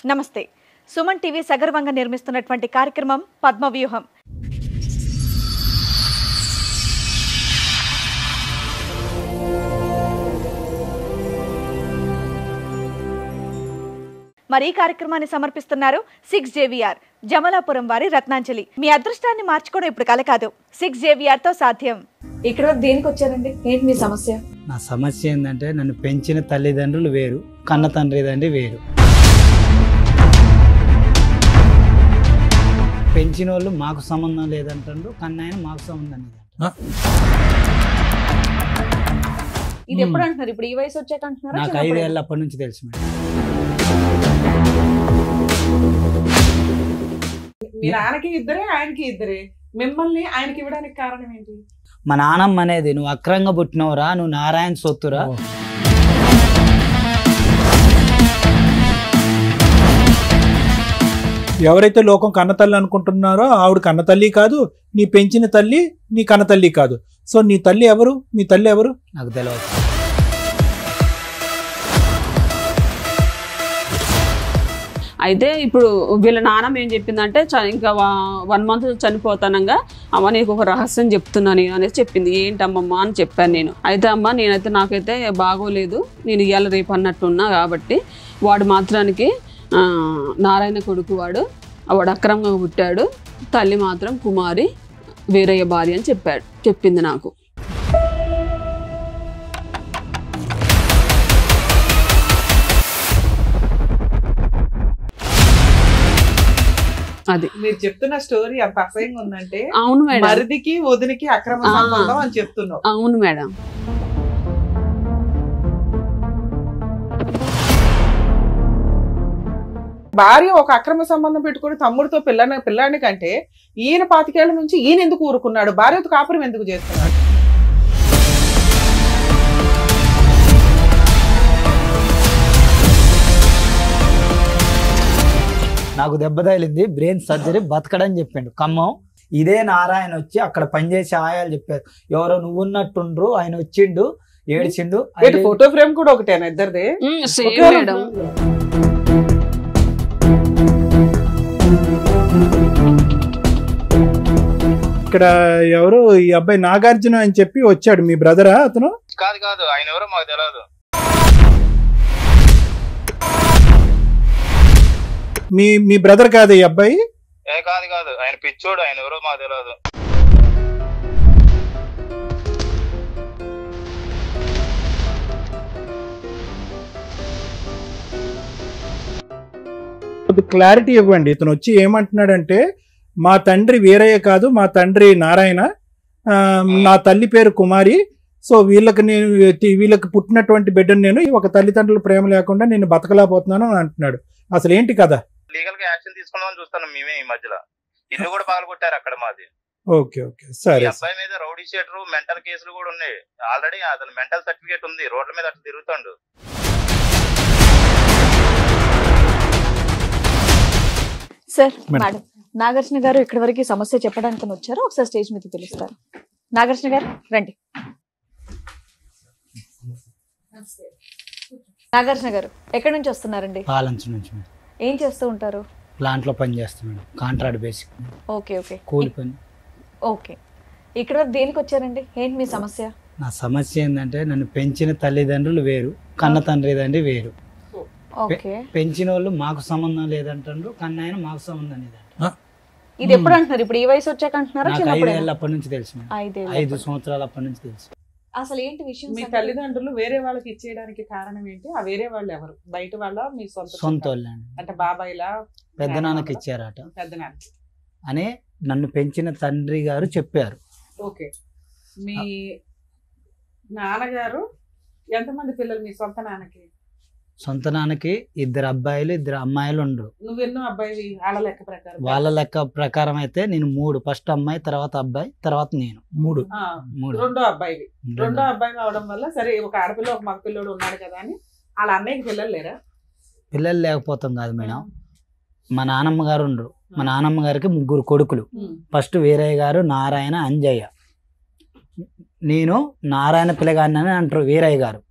నమస్తే. సుమన్ టీవీ సగర్వంగా నిర్మిస్తున్నటువంటి కార్యక్రమం పద్మవ్యూహం. మరి ఈ కార్యక్రమాన్ని సమర్పిస్తున్నారు 6JVR జమలాపురం వారి రత్నాంజలి. మీ అదృష్టాన్ని మార్చుకోవడం ఇప్పుడు కల కాదు, 6JVR తో సాధ్యం. ఇక్కడ దేనికి వచ్చారండి? ఏంటి మీ సమస్య? నా సమస్య ఏంటంటే నన్ను పెంచిన తల్లిదండ్రులు వేరు, కన్న తండ్రి వేరు. పెంచిన వాళ్ళు మాకు సంబంధం లేదంటారు, కన్నాయన మాకు సంబంధం లేదంటారు. ఇది ఎప్పుడు అంటున్నారు? ఇప్పుడు ఈ వయసు వచ్చాక అంటున్నారా? నాకు 5 ఏళ్ళ అప్పటి నుంచి తెలుసు మేడం. మీ నాన్నకి ఇద్దరే, ఆయనకి ఇద్దరే. మిమ్మల్ని ఆయనకి ఇవ్వడానికి కారణం ఏంటి? మా నాన్నమ్మ అనేది నువ్వు అక్రంగా పుట్టినవురా, నువ్వు నారాయణ సొత్తురా. ఎవరైతే లోకం కన్నతల్లి అనుకుంటున్నారో ఆవిడ కన్నతల్లి కాదు, నీ పెంచిన తల్లి నీ కన్నతల్లి కాదు. సో నీ తల్లి ఎవరు? మీ తల్లి ఎవరు? నాకు తెలియదు. అయితే ఇప్పుడు వీళ్ళ నాన్నమ్మ ఏం చెప్పిందంటే ఇంకా 1 month చనిపోతానంగా అమ్మ నీకు ఒక రహస్యం చెప్తున్నా నేను అనేసి చెప్పింది. ఏంటమ్మమ్మ అని చెప్పాను నేను. అయితే అమ్మ నేనైతే నాకైతే బాగోలేదు, నేను ఇవాళ రేపు అన్నట్టున్నా కాబట్టి వాడు మాత్రానికి నారాయణ కొడుకు వాడు అక్రమంగా పుట్టాడు, తల్లి మాత్రం కుమారి వీరయ్య భార్య అని చెప్పింది నాకు. అది మీరు చెప్తున్న స్టోరీ అంత అసహ్యంగా ఉందంటే. అవును మేడం. మరిదికి వదినికి అక్రమ సంబంధం అని చెప్తున్నావు. అవును మేడం. భార్య ఒక అక్రమ సంబంధం పెట్టుకుని తమ్ముడితో పిల్లాని కంటే ఈయన 25 ఏళ్ల నుంచి ఈయన ఎందుకు ఊరుకున్నాడు? భార్యతో కాపురం ఎందుకు చేస్తున్నాడు? నాకు దెబ్బ తగిలింది, బ్రెయిన్ సర్జరీ, బతకడని చెప్పిండు ఖమ్మం. ఇదే నారాయణ వచ్చి అక్కడ పనిచేసే ఆయాలు చెప్పారు, ఎవరో నువ్వు ఉన్నట్టుండ్రు, ఆయన వచ్చిండు ఏడిచిండు. ఫోటో ఫ్రేమ్ కూడా ఒకటేనా ఇద్దరిది? మేడం. ఇక్కడ ఎవరు ఈ అబ్బాయి నాగార్జున అని చెప్పి వచ్చాడు, మీ బ్రదరా అతను? కాదు, ఆయన ఎవరో మాకు తెలియదు. మీ బ్రదర్ కాదు ఈ అబ్బాయి? కాదు, ఆయన పిచ్చోడు, ఆయన ఎవరో మాకు తెలియదు. క్లారిటీ ఇవ్వండి. ఇతను వచ్చి ఏమంటున్నాడంటే మా తండ్రి వీరయ్య కాదు, మా తండ్రి నారాయణ, నా తల్లి పేరు కుమారి. సో వీళ్ళకి పుట్టినటువంటి బిడ్డను నేను ఒక తల్లిదండ్రుల ప్రేమ లేకుండా నేను బతకలేకపోతున్నాను అని అంటున్నాడు. అసలు ఏంటి కదా? లీగల్ గా యాక్షన్ తీసుకుందామని చూస్తాను మేమే. ఈ మధ్యలో ఇల్లు కూడా పగలగొట్టారు అక్కడ మాది. ఓకే సరే. అబ్బాయి మీద రౌడీ షీటర్, మెంటల్ కేసులు కూడా ఉన్నాయి. ఆల్రెడీ అతను మెంటల్ సర్టిఫికేట్ ఉంది, రోడ్ల మీద అట్లా తిరుగుతాడు. సార్, మేడం నాగార్జున గారు ఇక్కడి వరకు సమస్య చెప్పడానికి వచ్చారు. ఒకసారి స్టేజ్ మీద పిలుస్తారు. నాగార్జున గారు రండి. నాగార్జున గారు ఎక్కడి నుంచి వస్తున్నారండి? పాలంచ నుంచి. ఏం చేస్తూ ఉంటారు? ప్లాంట్ లో పని చేస్తున్నాడు, కాంట్రాక్ట్ బేసిక్. ఓకే కూలి పని. ఓకే, ఇక్కడ వరకు దేనికి వచ్చారండి? ఏంటి మీ సమస్య? నా సమస్య ఏంటంటే నన్ను పెంచిన తల్లిదండ్రులు వేరు, కన్న తండ్రి వేరు. పెంచిన వాళ్ళు మాకు సంబంధం లేదంటారు, కన్నాయన మాకు సంబంధం లేదంటారు. ఇది ఎప్పుడు అంటున్నారు? ఇప్పుడు ఈ వయసు వచ్చాక అంటున్నారా? 5 ఏళ్ళ అప్పటి నుంచి తెలుసు. 5 సంవత్సరాల అప్పటి నుంచి తెలుసు. అసలు ఏంటి విషయం? మీ తల్లిదండ్రులు వేరే వాళ్ళకి ఇచ్చేయడానికి కారణం ఏంటి? ఆ వేరే వాళ్ళు ఎవరు? బయట వాళ్ళ, మీ సొంత వాళ్ళ? అంటే బాబాయిలా, పెద్ద నాన్నకి ఇచ్చారట పెద్దనాన్న అని నన్ను పెంచిన తండ్రి గారు చెప్పారు. ఓకే, మీ నాన్నగారు ఎంతమంది పిల్లలు మీ సొంత నాన్నకి? సొంత నాన్నకి 2 అబ్బాయిలు 2 అమ్మాయిలు ఉండరు. నువ్వెన్నో అబ్బాయి? వాళ్ళ లెక్క ప్రకారం అయితే నేను 3. ఫస్ట్ అమ్మాయి, తర్వాత అబ్బాయి, తర్వాత నేను 3. రెండో అబ్బాయి అవడం వల్ల సరే ఒక ఆడపిల్ల ఒక మగ పిల్లోడు ఉన్నాడు కదా అని వాళ్ళ అన్నయ్యకి పిల్లలు లేరా? పిల్లలు లేకపోతాం కాదు మేడం, మా నానమ్మ గారు ఉండరు. మా నానమ్మ గారికి 3 కొడుకులు. ఫస్ట్ వీరయ్య గారు, నారాయణ, అంజయ్య. నేను నారాయణ పిల్లగాడిని అని అంటారు వీరయ్య గారు.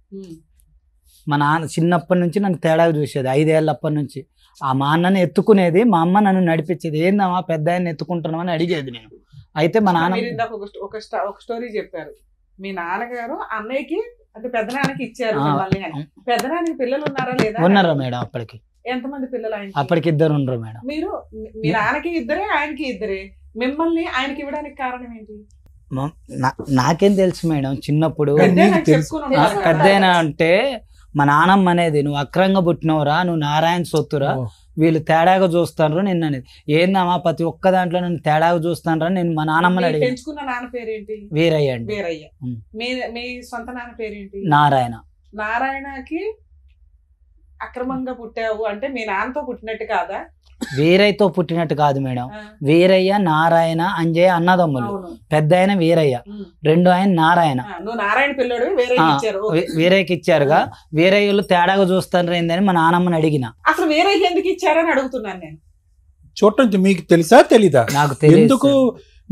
మా నాన్న చిన్నప్పటి నుంచి నన్ను తేడాగా చూసేది, 5 ఏళ్ళప్పటి నుంచి. మా అన్నని ఎత్తుకునేది, మా అమ్మ నన్ను నడిపించేది. ఏందమ్మా పెద్ద ఆయన ఎత్తుకుంటున్నామని అడిగేది నేను. అయితే మా నాన్న మీరు ఇందాక ఒక స్టోరీ చెప్పారు, మీ నాన్నగారు అన్నయ్యకి అంటే పెద్దనాన్నకి ఇచ్చారు మిమ్మల్ని అని. పెద్దనాన్నకి పిల్లలు ఉన్నారా లేదా? ఉన్నారా మేడం? అప్పటికి ఎంతమంది పిల్లలు ఆయనకి? అప్పటికి 2 ఉండరు మేడం. మీరు మీ నాన్నకి ఇద్దరే, ఆయనకి ఇద్దరే, మిమ్మల్ని ఆయనకి ఇవ్వడానికి కారణం ఏంటి? నాకేం తెలుసు మేడం చిన్నప్పుడు. పెద్దయినా చెప్పుకుని ఉండాలి కదా. పెద్దయినా అంటే మా నాన్నమ్మ అనేది, నువ్వు అక్రంగా పుట్టినవురా, నువ్వు నారాయణ సొత్తురా, వీళ్ళు తేడాగా చూస్తాను నిన్న అనేది. ఏందమ్మా ప్రతి ఒక్క దాంట్లో నన్ను తేడాగా చూస్తాను నేను మా నాన్నమ్మని అడిగి. పెంచుకున్న నాన్న పేరేంటి? వీరయ్య అండి. వీరయ్య. మీ సొంత నాన్న పేరేంటి? నారాయణ. నారాయణకి అక్రమంగా పుట్టావు అంటే మీ నాన్నతో పుట్టినట్టు కాదా? వీరయ్యతో పుట్టినట్టు కాదు మేడం. వీరయ్య, నారాయణ, అంజయ్య అన్నదమ్ములు. పెద్ద ఆయన వీరయ్య, రెండో ఆయన నారాయణ. నువ్వు నారాయణ పిల్లడు వీరయ్యకి ఇచ్చారుగా. వీరయ్యలు తేడాగా చూస్తాను ఏందని మా నాన్నమ్మని అడిగిన. అసలు వీరయ్య ఎందుకు ఇచ్చారని అడుగుతున్నాను నేను. చూడండి, మీకు తెలుసా తెలీదా? నాకు తెలియదు. ఎందుకు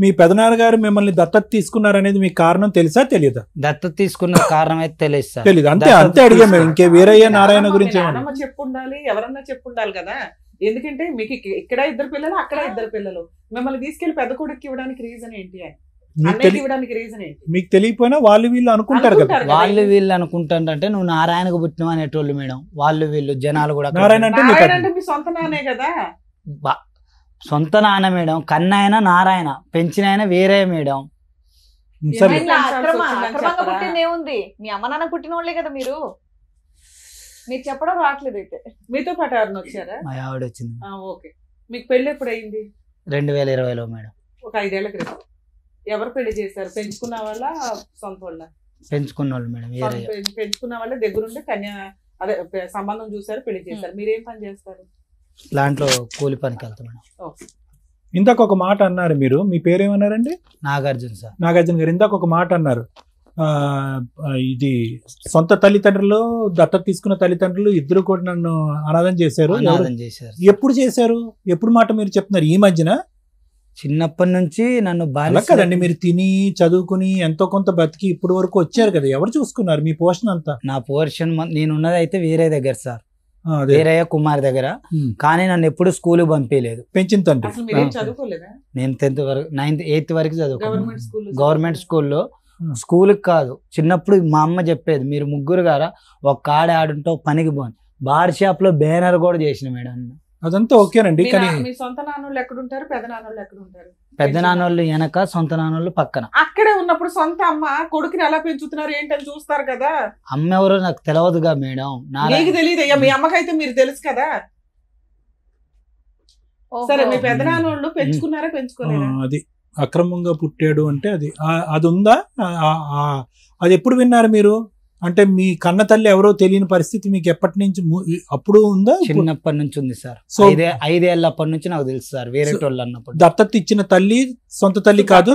మీ పెదనాన్నగారు మిమ్మల్ని దత్తత తీసుకున్నారనేది మీకు కారణం తెలుసా తెలీదా? దత్తత తీసుకున్న కారణం అయితే తెలియదు సార్. తెలీదు, అంతే అడిగా మేము. ఇంకే వీరయ్య నారాయణ గురించి చెప్పుండాలి, ఎవరన్నా చెప్పుండాలి కదా. ఎందుకంటే మీకు ఇక్కడ 2 పిల్లలు, అక్కడ 2 పిల్లలు, మిమ్మల్ని తీసుకెళ్లి పెద్ద కొడుకు ఇవ్వడానికి రీజన్ ఏంటి అని, అన్నయ్యకి ఇవ్వడానికి రీజన్ ఏంటి? మీకు తెలియకపోయినా వాళ్ళు వీళ్ళు అనుకుంటారు కదా. వాళ్ళు వీళ్ళు అనుకుంటారంటే నువ్వు నారాయణకు పుట్టినవు అనేటోళ్ళు మేడం. వాళ్ళు వీళ్ళు జనాలు కూడా. నారాయణ అంటే మీ సొంత నాన్నే కదా. సొంత నాన్న మేడం. కన్నాయన నారాయణ, పెంచిన ఆయన వేరే మేడం. సరే, అక్రమంగా పుట్టింది ఏముంది? మీ అమ్మ నాన్న పుట్టిన వాళ్ళే కదా మీరు. మీకు చెప్పడం రావట్లేదు. అయితే మీతో పాటు ఎవరిని వచ్చారా? మా ఆవిడ వచ్చింది. ఓకే. మీకు పెళ్లి ఎప్పుడు అయింది? 2020లో మేడం. ఒక 5 ఏళ్ల క్రితం. ఎవరు పెళ్లి చేశారు? పెంచుకున్న వాళ్ళ, సొంత వాళ్ళ? పెంచుకున్న వాళ్ళు మేడం. పెంచుకున్న వాళ్ళ దగ్గరుండి అదే సంబంధం చూసారు, పెళ్లి చేశారు. మీరేం పని చేస్తారు? దాంట్లో కూలి పనికి వెళ్తాం మేడం. ఇందాక ఒక మాట అన్నారు మీరు. మీ పేరేమన్నారండి? నాగార్జున సార్. నాగార్జున గారు ఇందాక ఒక మాట అన్నారు. ఇది సొంత తల్లిదండ్రులు, దత్తత తీసుకున్న తల్లిదండ్రులు ఇద్దరు కూడా నన్ను అనాథం చేశారు. ఎప్పుడు చేశారు? ఎప్పుడు మాట మీరు చెప్తున్నారు? ఈ మధ్యన? చిన్నప్పటి నుంచి నన్ను బాగా కదండి. మీరు తిని చదువుకుని ఎంతో కొంత బతికి ఇప్పుడు వరకు వచ్చారు కదా. ఎవరు చూసుకున్నారు మీ పోషణ అంతా? నా పోర్షన్ నేనున్నది అయితే వేరే దగ్గర సార్, వీరయ్య కుమార్ దగ్గర. కానీ నన్ను ఎప్పుడు స్కూల్ పంపించలేదు. పెంచిన తండ్రి. నేను 10th వరకు 9th 8th వరకు చదువుకున్నాను గవర్నమెంట్ స్కూల్లో. స్కూల్కి కాదు, చిన్నప్పుడు మా అమ్మ చెప్పేది, మీరు ముగ్గురు గారా ఒక ఆడుంటే పనికి పోను. బార్ షాప్ లో బ్యానర్ కూడా చేసిన మేడం. అదంతా ఓకేనండి. కానీ మీ సొంత నాన్నోళ్ళు ఎక్కడుంటారు, పెద్ద నాన్నోళ్ళు ఎక్కడుంటారు? పెద్ద నాన్నోళ్ళు వెనక, సొంత నాన్నోళ్ళు పక్కన. అక్కడే ఉన్నప్పుడు సొంత అమ్మ కొడుకుని ఎలా పెంచుతున్నారు ఏంటని చూస్తారు కదా. అమ్మ ఎవరో నాకు తెలియదుగా మేడం. నీకు తెలియదు అయ్యా, మీ అమ్మకైతే మీరు తెలుసు కదా. సరే, మీ పెద్ద నాన్నోళ్ళు పెంచుకున్నారా, పెంచుకోలేదా? అది అక్రమంగా పుట్టాడు అంటే అది ఉందా? అది ఎప్పుడు విన్నారు మీరు? అంటే మీ కన్న తల్లి ఎవరో తెలియని పరిస్థితి మీకు ఎప్పటి నుంచి అప్పుడు ఉందా? చిన్నప్పటి నుంచి ఉంది సార్. 5 ఏళ్ళప్పటి నుంచి నాకు తెలుసు సార్. వేరే వాళ్ళు అన్నప్పుడు దత్తత ఇచ్చిన తల్లి సొంత తల్లి కాదు.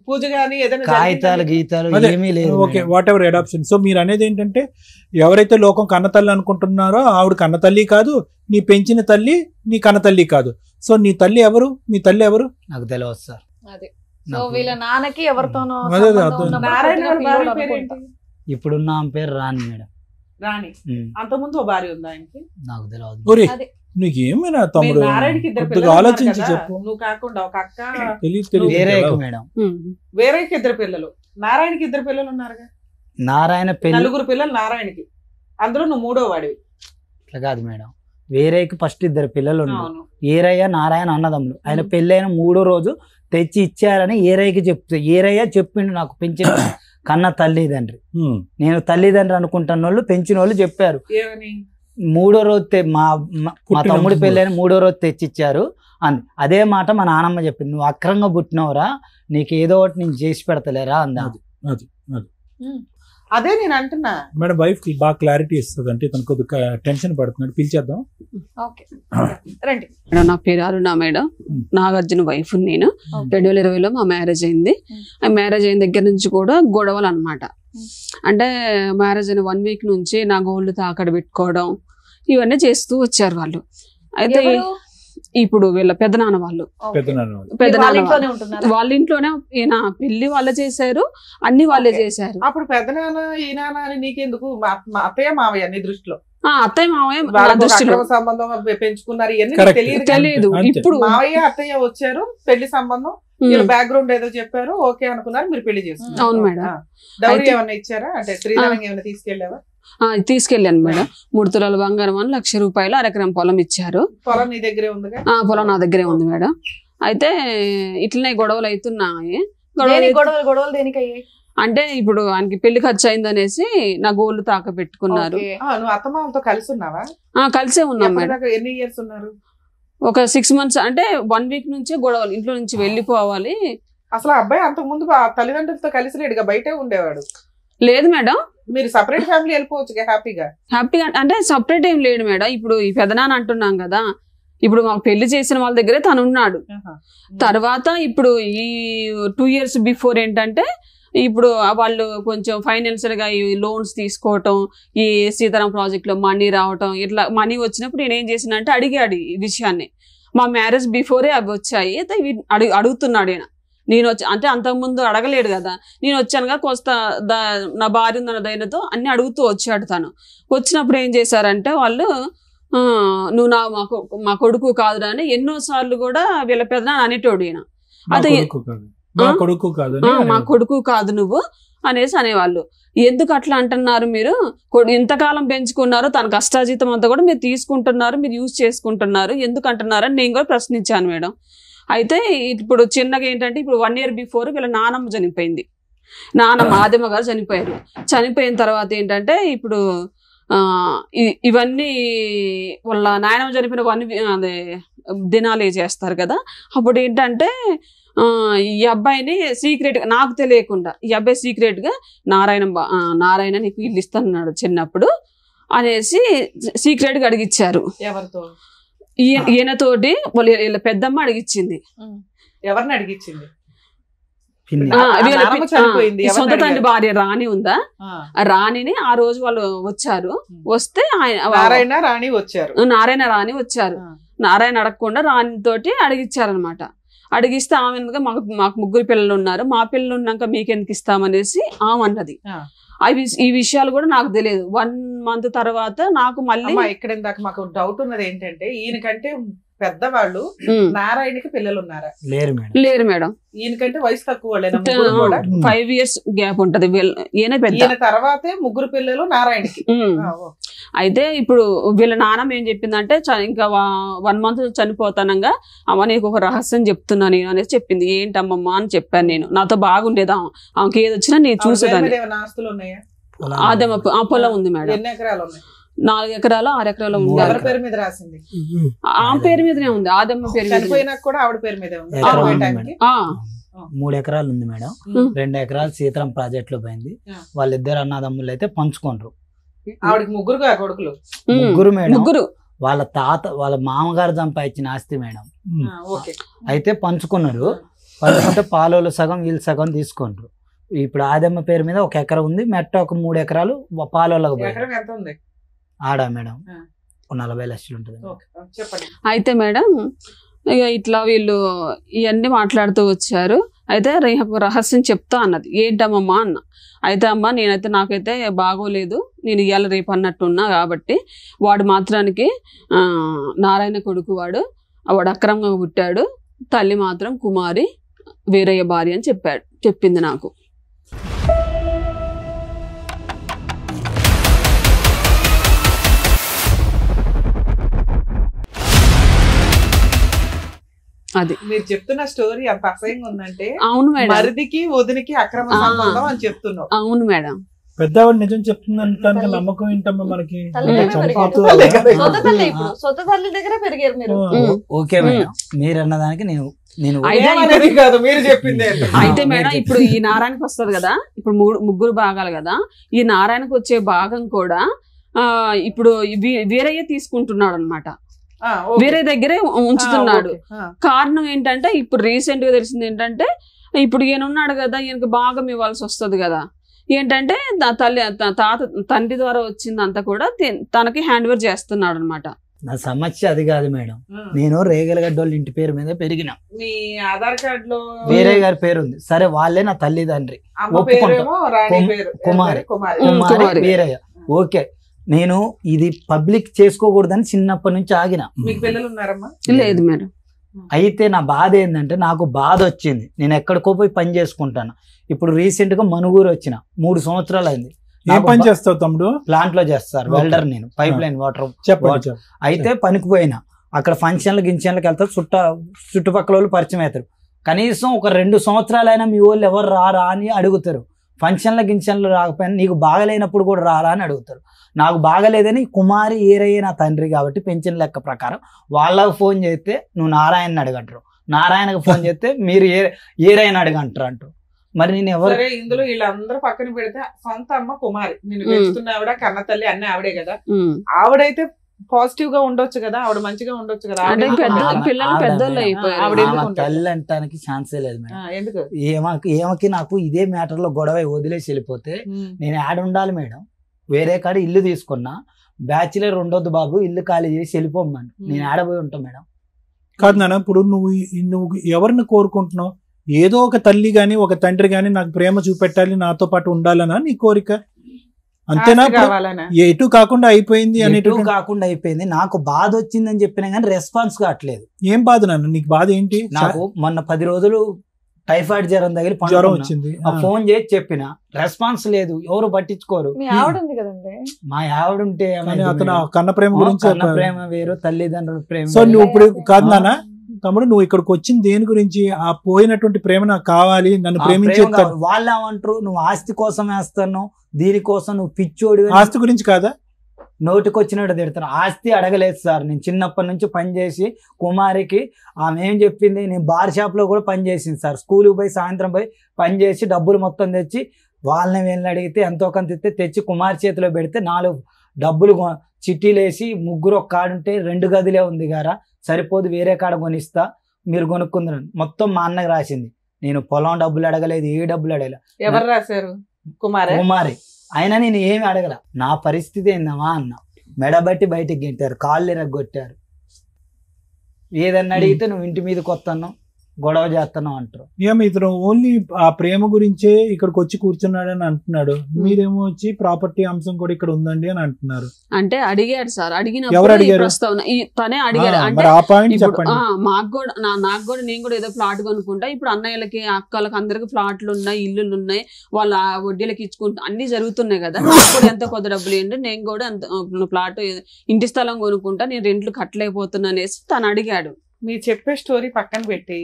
పూజ గానీ కాగితాలు గీతాలు ఏమీ లేదు. Okay, whatever adoption. So మీరు అనేది ఏంటంటే ఎవరైతే లోకం కన్న తల్లి అనుకుంటున్నారో ఆవిడ కన్న తల్లి కాదు, నీ పెంచిన తల్లి నీ కన్న తల్లి కాదు. సో నీ తల్లి ఎవరు? మీ తల్లి ఎవరు? నాకు తెలియదు సార్. సో వీళ్ళ నాన్నకి ఎవరితోనో ఇప్పుడున్న ఆమె పేరు రాణి మేడం. రాణి. అంతకుముందు భార్య ఉందా ఆయనకి? నాకు తెలియదు. నీకేమైనా తమ్ముడు ఆలోచించి చెప్పు. నువ్వు కాకుండా ఒక అక్క మేడం. వేరేకి 2 పిల్లలు, నారాయణకి 2 పిల్లలు ఉన్నారుగా. నారాయణ 4 పిల్లలు నారాయణకి, అందులో నువ్వు 3వ వాడివి. అట్లా కాదు మేడం. వేరేకి ఫస్ట్ 2 పిల్లలు ఉన్నారు. ఏరయ్య నారాయణ అన్నదమ్ములు. ఆయన పెళ్ళైన 3వ రోజు తెచ్చి ఇచ్చారని ఏరయ్యకి చెప్తే, ఏరయ్య చెప్పిండు నాకు పెంచిన కన్న తల్లిదండ్రి. నేను తల్లిదండ్రి అనుకుంటున్న వాళ్ళు పెంచిన వాళ్ళు చెప్పారు. 3వ రోజు మా తమ్ముడి పెళ్ళైన 3వ రోజు తెచ్చిచ్చారు అంది. అదే మాట మా నాన్నమ్మ చెప్పింది, నువ్వు అక్రంగా పుట్టినవురా, నీకు ఏదో ఒకటి నేను చేసి పెడతలేరా అందా. అదే నేను అంటున్నా మేడం. వైఫ్ కి బాగా క్లారిటీ ఇస్తుంది. అంటే తనకు కొద్దిగా టెన్షన్ పడుతున్నాడు. పిలిచేద్దాం. మేడం, నా పేరు అరుణ మేడం. నాగార్జున వైఫ్ నేను. 2020లో మా మ్యారేజ్ అయింది. ఆ మ్యారేజ్ అయిన దగ్గర నుంచి కూడా గొడవలు అనమాట. అంటే మ్యారేజ్ అయిన 1 వీక్ నుంచి నా గోల్డ్ తాకడ పెట్టుకోవడం ఇవన్నీ చేస్తూ వచ్చారు వాళ్ళు. అయితే ఇప్పుడు వీళ్ళ పెద్దనాన్న వాళ్ళు వాళ్ళ ఇంట్లోనే ఉంటున్నారు. వాళ్ళ ఇంట్లోనే ఈయన పెళ్లి వాళ్ళే చేశారు, అన్ని వాళ్ళే చేశారు. అప్పుడు పెద్దనాన్న ఈ నాన్న అని నీకెందుకు? మా అత్తయ్య మావయ్య నీ దృష్టిలో అత్తయ్య మావయ్య వాళ్ళకు దృష్టిలో అక్రమ సంబంధం పెంచుకున్నారు ఇవన్నీ Correct. తెలియదు కదా? తెలియదు. అంతే. ఇప్పుడు మావయ్య అత్తయ్య వచ్చారు, పెళ్లి సంబంధం, వీళ్ళ బ్యాక్గ్రౌండ్ ఏదో చెప్పారు, ఓకే అనుకున్నారు, మీరు పెళ్లి చేసుకున్నారు. అవును మేడం. డౌరీ అయితే- ఏమన్నా ఇచ్చారా? అంటే శ్రీధరం ఏమైనా తీసుకెళ్ళావా? తీసుకెళ్ళాను మేడం. 3 తులాల బంగారం అని 1,00,000 రూపాయలు అరెకరం పొలం ఇచ్చారు. పొలం నీ దగ్గరే ఉందిగా? పొలం నా దగ్గరే ఉంది మేడం. అయితే ఇట్లనే గొడవలు అవుతున్నాయి. గొడవలు దేనికి అయ్యాయి? అంటే ఇప్పుడు ఆయనకి పెళ్లి ఖర్చు అయిందనేసి నా గోల్డ్ తాక పెట్టుకున్నారు. ఓకే. నువ్వు అత్తమామతో కలిసి ఉన్నావా? కలిసే ఉన్నాం మేడం. ఎప్పటిదాకా ఎన్ని ఇయర్స్ ఉన్నారు? ఒక 6 months, అంటే 1 week నుంచే గొడవలు, ఇంట్లో నుంచి వెళ్ళిపోవాలి. అసలు ఆ అబ్బాయి అంతకు ముందు తల్లిదండ్రులతో కలిసి లేడుగా, బయటే ఉండేవాడు. లేదు మేడం, మీరు సపరేట్ ఫ్యామిలీ వెళ్ళిపోవచ్చు హ్యాపీగా. హ్యాపీగా అంటే సపరేట్ ఏం లేడు మేడం. ఇప్పుడు ఈ పెదనాన్న అంటున్నాం కదా, ఇప్పుడు మాకు పెళ్లి చేసిన వాళ్ళ దగ్గరే తను ఉన్నాడు. తర్వాత ఇప్పుడు ఈ 2 years బిఫోర్ ఏంటంటే ఇప్పుడు వాళ్ళు కొంచెం ఫైనాన్షియల్ గా ఈ లోన్స్ తీసుకోవటం, ఈ సీతారాం ప్రాజెక్ట్ లో మనీ రావటం, ఇట్లా మనీ వచ్చినప్పుడు నేను ఏం చేసినంటే అడిగాడు ఈ విషయాన్ని. మా మ్యారేజ్ బిఫోరే అవి వచ్చాయి, అయితే అడుగుతున్నాడు ఆయన. నేను వచ్చి అంటే అంతకుముందు అడగలేడు కదా, నేను వచ్చానుగా కొంత నా భార్య ఉందన్న ధైర్యంతో అన్ని అడుగుతూ వచ్చాడు తను. వచ్చినప్పుడు ఏం చేశారంటే వాళ్ళు నువ్వు మా కొడుకు కాదురా అని ఎన్నోసార్లు కూడా వీళ్ళ పెదనాన్న అనేటోడు ఈయన. అదే మా కొడుకు కాదు నువ్వు అనేసి అనేవాళ్ళు. ఎందుకు అట్లా అంటున్నారు మీరు? ఇంతకాలం పెంచుకున్నారు, తన కష్టాజీతం అంతా కూడా మీరు తీసుకుంటున్నారు, మీరు యూజ్ చేసుకుంటున్నారు, ఎందుకు అంటున్నారు అని నేను కూడా ప్రశ్నించాను మేడం. అయితే ఇప్పుడు చిన్నగా ఏంటంటే ఇప్పుడు 1 year బిఫోర్ వీళ్ళ నానమ్మ చనిపోయింది. నానమ్మ ఆదమ్మ గారు చనిపోయారు. చనిపోయిన తర్వాత ఏంటంటే ఇప్పుడు ఇవన్నీ వాళ్ళ నాయనమ్మ చనిపోయిన 1 దినాలు చేస్తారు కదా. అప్పుడు ఏంటంటే ఈ అబ్బాయిని సీక్రెట్ గా, నాకు తెలియకుండా ఈ అబ్బాయి సీక్రెట్ గా నారాయణ నీకు ఇల్లు ఇస్తున్నాడు చిన్నప్పుడు అనేసి సీక్రెట్ గా అడిగిచ్చారు. ఎవరితో? ఈయనతోటి వీళ్ళ పెద్దమ్మ అడిగిచ్చింది. ఎవరిని అడిగిచ్చింది? సొంత తండ్రి భార్య రాణి ఉందా, రాణిని ఆ రోజు వాళ్ళు వచ్చారు. వస్తే నారాయణ రాణి వచ్చారు. నారాయణ అడగకుండా రాణి తోటి అడిగిచ్చారనమాట. అడిగిస్తే ఆమె మాకు 3 పిల్లలు ఉన్నారు, మా పిల్లలు ఉన్నాక మీకెందుకు ఇస్తామనేసి ఆమె అన్నది. ఈ విషయాలు కూడా నాకు తెలియదు. 1 month తర్వాత నాకు మళ్ళీ ఇక్కడ ఇందాక మాకు డౌట్ ఉన్నది ఏంటంటే, ఈయనకంటే పెద్దవాళ్ళు నారాయణకి పిల్లలు ఉన్నారా? లేరు మేడం. ఈయనకంటే వయసు తక్కువ 5 years గ్యాప్ ఉంటది. ఈయన తర్వాతే 3 పిల్లలు నారాయణకి. అయితే ఇప్పుడు వీళ్ళ నాన్నమ్మ ఏం చెప్పిందంటే ఇంకా 1 month చనిపోతానంగా అమ్మ నీకు ఒక రహస్యం చెప్తున్నా నేను అనేసి చెప్పింది. ఏంటమ్మమ్మ అని చెప్పాను నేను. నాతో బాగుండేదా, ఆమెకి ఏది వచ్చినా నేను చూసేదాన్ని. ఆస్తులు ఉన్నాయా? ఆ పొలం ఉంది మేడం. ఎన్ని ఎకరాలు ఉన్నాయి? 4 ఎకరాలు 6 ఎకరాలు ఉంది. ఎవరి పేరు మీద రాసింది? ఆమె పేరు మీదనే ఉంది, ఆదమ్మ పేరు మీద. చనిపోయినాక కూడా ఆవిడ పేరు మీదే ఉంది. 3 ఎకరాలు ఉంది మేడం. 2 ఎకరాలు సీతారాం ప్రాజెక్ట్ లో పోయింది. వాళ్ళిద్దరు అన్నదమ్ములు అయితే పంచుకుంటారు. ఆవిడకి 3 కొడుకులు. 3 మేడం. వాళ్ళ మామగారు సంపాదించిన ఆస్తి మేడం. అయితే పంచుకున్నారు. పంచుకుంటే పాలోళ్ళు సగం వీళ్ళు సగం తీసుకుంటారు. ఇప్పుడు ఆదమ్మ పేరు మీద 1 ఎకరం ఉంది, మెట్ట ఒక 3 ఎకరాలు పాలోళ్ళకు ఉంది. ఆడా మేడం 40 లక్షలు ఉంటుంది. అయితే మేడం ఇక ఇట్లా వీళ్ళు ఇవన్నీ మాట్లాడుతూ వచ్చారు. అయితే రహస్యం చెప్తా అన్నది. ఏంటమ్మమ్మా అన్న. అయితే అమ్మ నాకైతే బాగోలేదు, నేను ఇవాళ రేపు అన్నట్టున్నా కాబట్టి వాడు మాత్రానికి నారాయణ కొడుకు, వాడు అక్రమంగా పుట్టాడు, తల్లి మాత్రం కుమారి, వీరయ్య భార్య అని చెప్పింది నాకు. అది మీరు చెప్తున్న స్టోరీ అంత అసహ్యంగా ఉందంటే. అవును మేడం. మరిదికి వదినికి అక్రమ సంబంధం అని చెప్తున్నావు. అవును మేడం. పెద్దవాడు నిజం చెప్తుందంటే నమ్మకం ఏంటమ్మా మనకి? ఓకే మేడం, మీరు అన్నదానికి నేను మీరు చెప్పింది. అయితే మేడం ఇప్పుడు ఈ నారాయణకి వస్తుంది కదా, ఇప్పుడు 3 భాగాలు కదా, ఈ నారాయణకు వచ్చే భాగం కూడా ఇప్పుడు వీరయ్య తీసుకుంటున్నాడు అనమాట. వేరే దగ్గరే ఉంచుతున్నాడు. కారణం ఏంటంటే ఇప్పుడు రీసెంట్ గా తెలిసింది ఏంటంటే, ఇప్పుడు ఈయన ఉన్నాడు కదా, ఈయనకి భాగం ఇవ్వాల్సి వస్తుంది కదా. ఏంటంటే తండ్రి ద్వారా వచ్చిందంతా కూడా తనకి హ్యాండ్ ఓవర్ చేస్తున్నాడు అనమాట. నా సమస్య అది కాదు మేడం. నేను రేగలగడ్డ వాళ్ళ ఇంటి పేరు మీద పెరిగిన. మీ ఆధార్ కార్డ్ లో వేరే గారి పేరు ఉంది. సరే వాళ్ళే నా తల్లిదండ్రి. అమ్మ పేరేమో రాణి పేరు, కుమారి. కుమారి. కుమారి వీరయ్య. ఓకే, నేను ఇది పబ్లిక్ చేసుకోకూడదని చిన్నప్పటి నుంచి ఆగిన. మీకు పిల్లలు ఉన్నారమ్మా? లేదు మేడం. అయితే నా బాధ ఏంటంటే నాకు బాధ వచ్చింది. నేను ఎక్కడికో పోయి పని చేసుకుంటాను. ఇప్పుడు రీసెంట్ గా మనుగూరు వచ్చిన 3 సంవత్సరాలు అయింది. ఏం పని చేస్తావు తమ్ముడు? ప్లాంట్ లో చేస్తారు, వెల్డర్. నేను పైప్ లైన్ వాటర్ చెప్పండి. అయితే పనికి పోయినా అక్కడ ఫంక్షన్లు గిన్షన్లకు వెళ్తారు. చుట్టుపక్కల వాళ్ళు పరిచయం అవుతారు. కనీసం ఒక 2 సంవత్సరాలైనా మీ వాళ్ళు ఎవరు రారా అని అడుగుతారు. ఫంక్షన్ల గిన్షన్లు రాకపోయినా నీకు బాగలేనప్పుడు కూడా రారా అని అడుగుతారు. నాకు బాగలేదని కుమారి ఏరయ్య నా తండ్రి కాబట్టి పెన్షన్ లెక్క ప్రకారం వాళ్ళకు ఫోన్ చేస్తే నువ్వు నారాయణ అడగంటారు, నారాయణకు ఫోన్ చేస్తే మీరు ఏరైనా అడగంటారు అంటారు. మరి నేను ఎవరు? సరే, ఇందులో వీళ్ళందరూ పక్కన పెడితే సొంత అమ్మ కుమారి, నేను పెంచుతున్న ఆవిడ, కన్న తల్లి అన్నీ ఆవిడే కదా. ఆవిడైతే పాజిటివ్ గా ఉండొచ్చు కదా, ఆవిడ మంచిగా ఉండొచ్చు కదా. పిల్లలు పెద్దోళ్ళు అయిపోయారు. తల్లి అంటానికి ఛాన్సే లేదు మేడం. ఎందుకు? ఏమకి నాకు ఇదే మ్యాటర్ లో గొడవ వదిలేసి వెళ్ళిపోతే నేను యాడ్ ఉండాలి మేడం. వేరే కాడ ఇల్లు తీసుకున్నా, బ్యాచులర్ ఉండొద్దు బాబు, ఇల్లు ఖాళీ చేసి వెళ్ళిపోమ్మని. నేను ఆడపోయి ఉంటా మేడం. కాదు నాన్న, ఇప్పుడు నువ్వు ఎవరిని కోరుకుంటున్నావు? ఏదో ఒక తల్లి గాని ఒక తండ్రి గాని నాకు ప్రేమ చూపెట్టాలి, నాతో పాటు ఉండాలనా నీ కోరిక? అంతేనా? ఎటు కాకుండా అయిపోయింది అనేటు కాకుండా అయిపోయింది. నాకు బాధ వచ్చిందని చెప్పినా కానీ రెస్పాన్స్ కావట్లేదు. ఏం బాధ నాన్న? నీకు బాధ ఏంటి? నాకు మొన్న 10 రోజులు టైఫాయిడ్ జ్వరం తగిలి జ్వరం వచ్చింది. ఫోన్ చేసి చెప్పిన, రెస్పాన్స్ లేదు, ఎవరు పట్టించుకోరు. మా ఆవిడ ఉంటే అతను కన్న ప్రేమ గురించి, కన్న ప్రేమ వేరు, తల్లిదండ్రుల ప్రేమ. సో నువ్వు ఇప్పుడు కాదు నాన్న తమ్ముడు, నువ్వు ఇక్కడికి వచ్చింది దేని గురించి? ఆ పోయినటువంటి ప్రేమ నాకు కావాలి, నన్ను ప్రేమించే. వాళ్ళు ఏమంటారు, నువ్వు ఆస్తి కోసం వేస్తాను, దీనికోసం నువ్వు పిచ్చోడు. ఆస్తి గురించి కాదా? నోటికి వచ్చినట్టు తిడతాను. ఆస్తి అడగలేదు సార్. నేను చిన్నప్పటి నుంచి పనిచేసి కుమారికి ఆమె ఏం చెప్పింది, నేను బార్ షాప్ లో కూడా పని చేసింది సార్. స్కూల్కి పోయి సాయంత్రం పోయి పని చేసి డబ్బులు మొత్తం తెచ్చి వాళ్ళని వీళ్ళని అడిగితే ఎంతో కొంత తెచ్చి కుమారి చేతిలో పెడితే 4 డబ్బులు చిట్టీలు వేసి, 3 ఒక కాడుంటే 2 గదిలే ఉంది గారా, సరిపోదు, వేరే కాడ కొనిస్తా, మీరు కొనుక్కుందరు. మొత్తం మా అన్నకి రాసింది. నేను పొలం డబ్బులు అడగలేదు, ఏ డబ్బులు అడగలేదు. ఎవరు రాశారు? కుమారి. అయినా నేను ఏమి అడగల. నా పరిస్థితి ఏందమ్మా అన్న, మెడబట్టి బయటికి గెంటారు, కాళ్ళు ఎరగొట్టారు. ఏదన్నా అడిగితే నువ్వు ఇంటి మీదకి వస్తాను, గొడవ చేస్తాను అంటారు. ఏమి ఇతను ఓన్లీ ఆ ప్రేమ గురించే ఇక్కడికి వచ్చి కూర్చున్నాడు అని అంటున్నాడు. మీరేమో వచ్చి ప్రాపర్టీ అంశం కూడా ఇక్కడ ఉందండి అని అంటున్నారు. అంటే అడిగాడు సార్. ఎవరు అడిగారు? తనే అడిగాడు. అంటే నాకు కూడా నేను కూడా ఏదో ఫ్లాట్ కొనుక్కుంటా. ఇప్పుడు అన్నయ్యలకి, అక్కలకి, అందరికి ఫ్లాట్లు ఉన్నాయి, ఇల్లులు ఉన్నాయి, వాళ్ళ వడ్డీలకి ఇచ్చుకుంటా, అన్ని జరుగుతున్నాయి కదా. నాకు కూడా ఎంత కొద్ది డబ్బులు ఏంటి, నేను కూడా ఫ్లాట్, ఇంటి స్థలం కొనుక్కుంటా, నేను రెంట్లు కట్టలేకపోతున్నా అనేసి తను అడిగాడు. మీరు చెప్పే స్టోరీ పక్కన పెట్టి,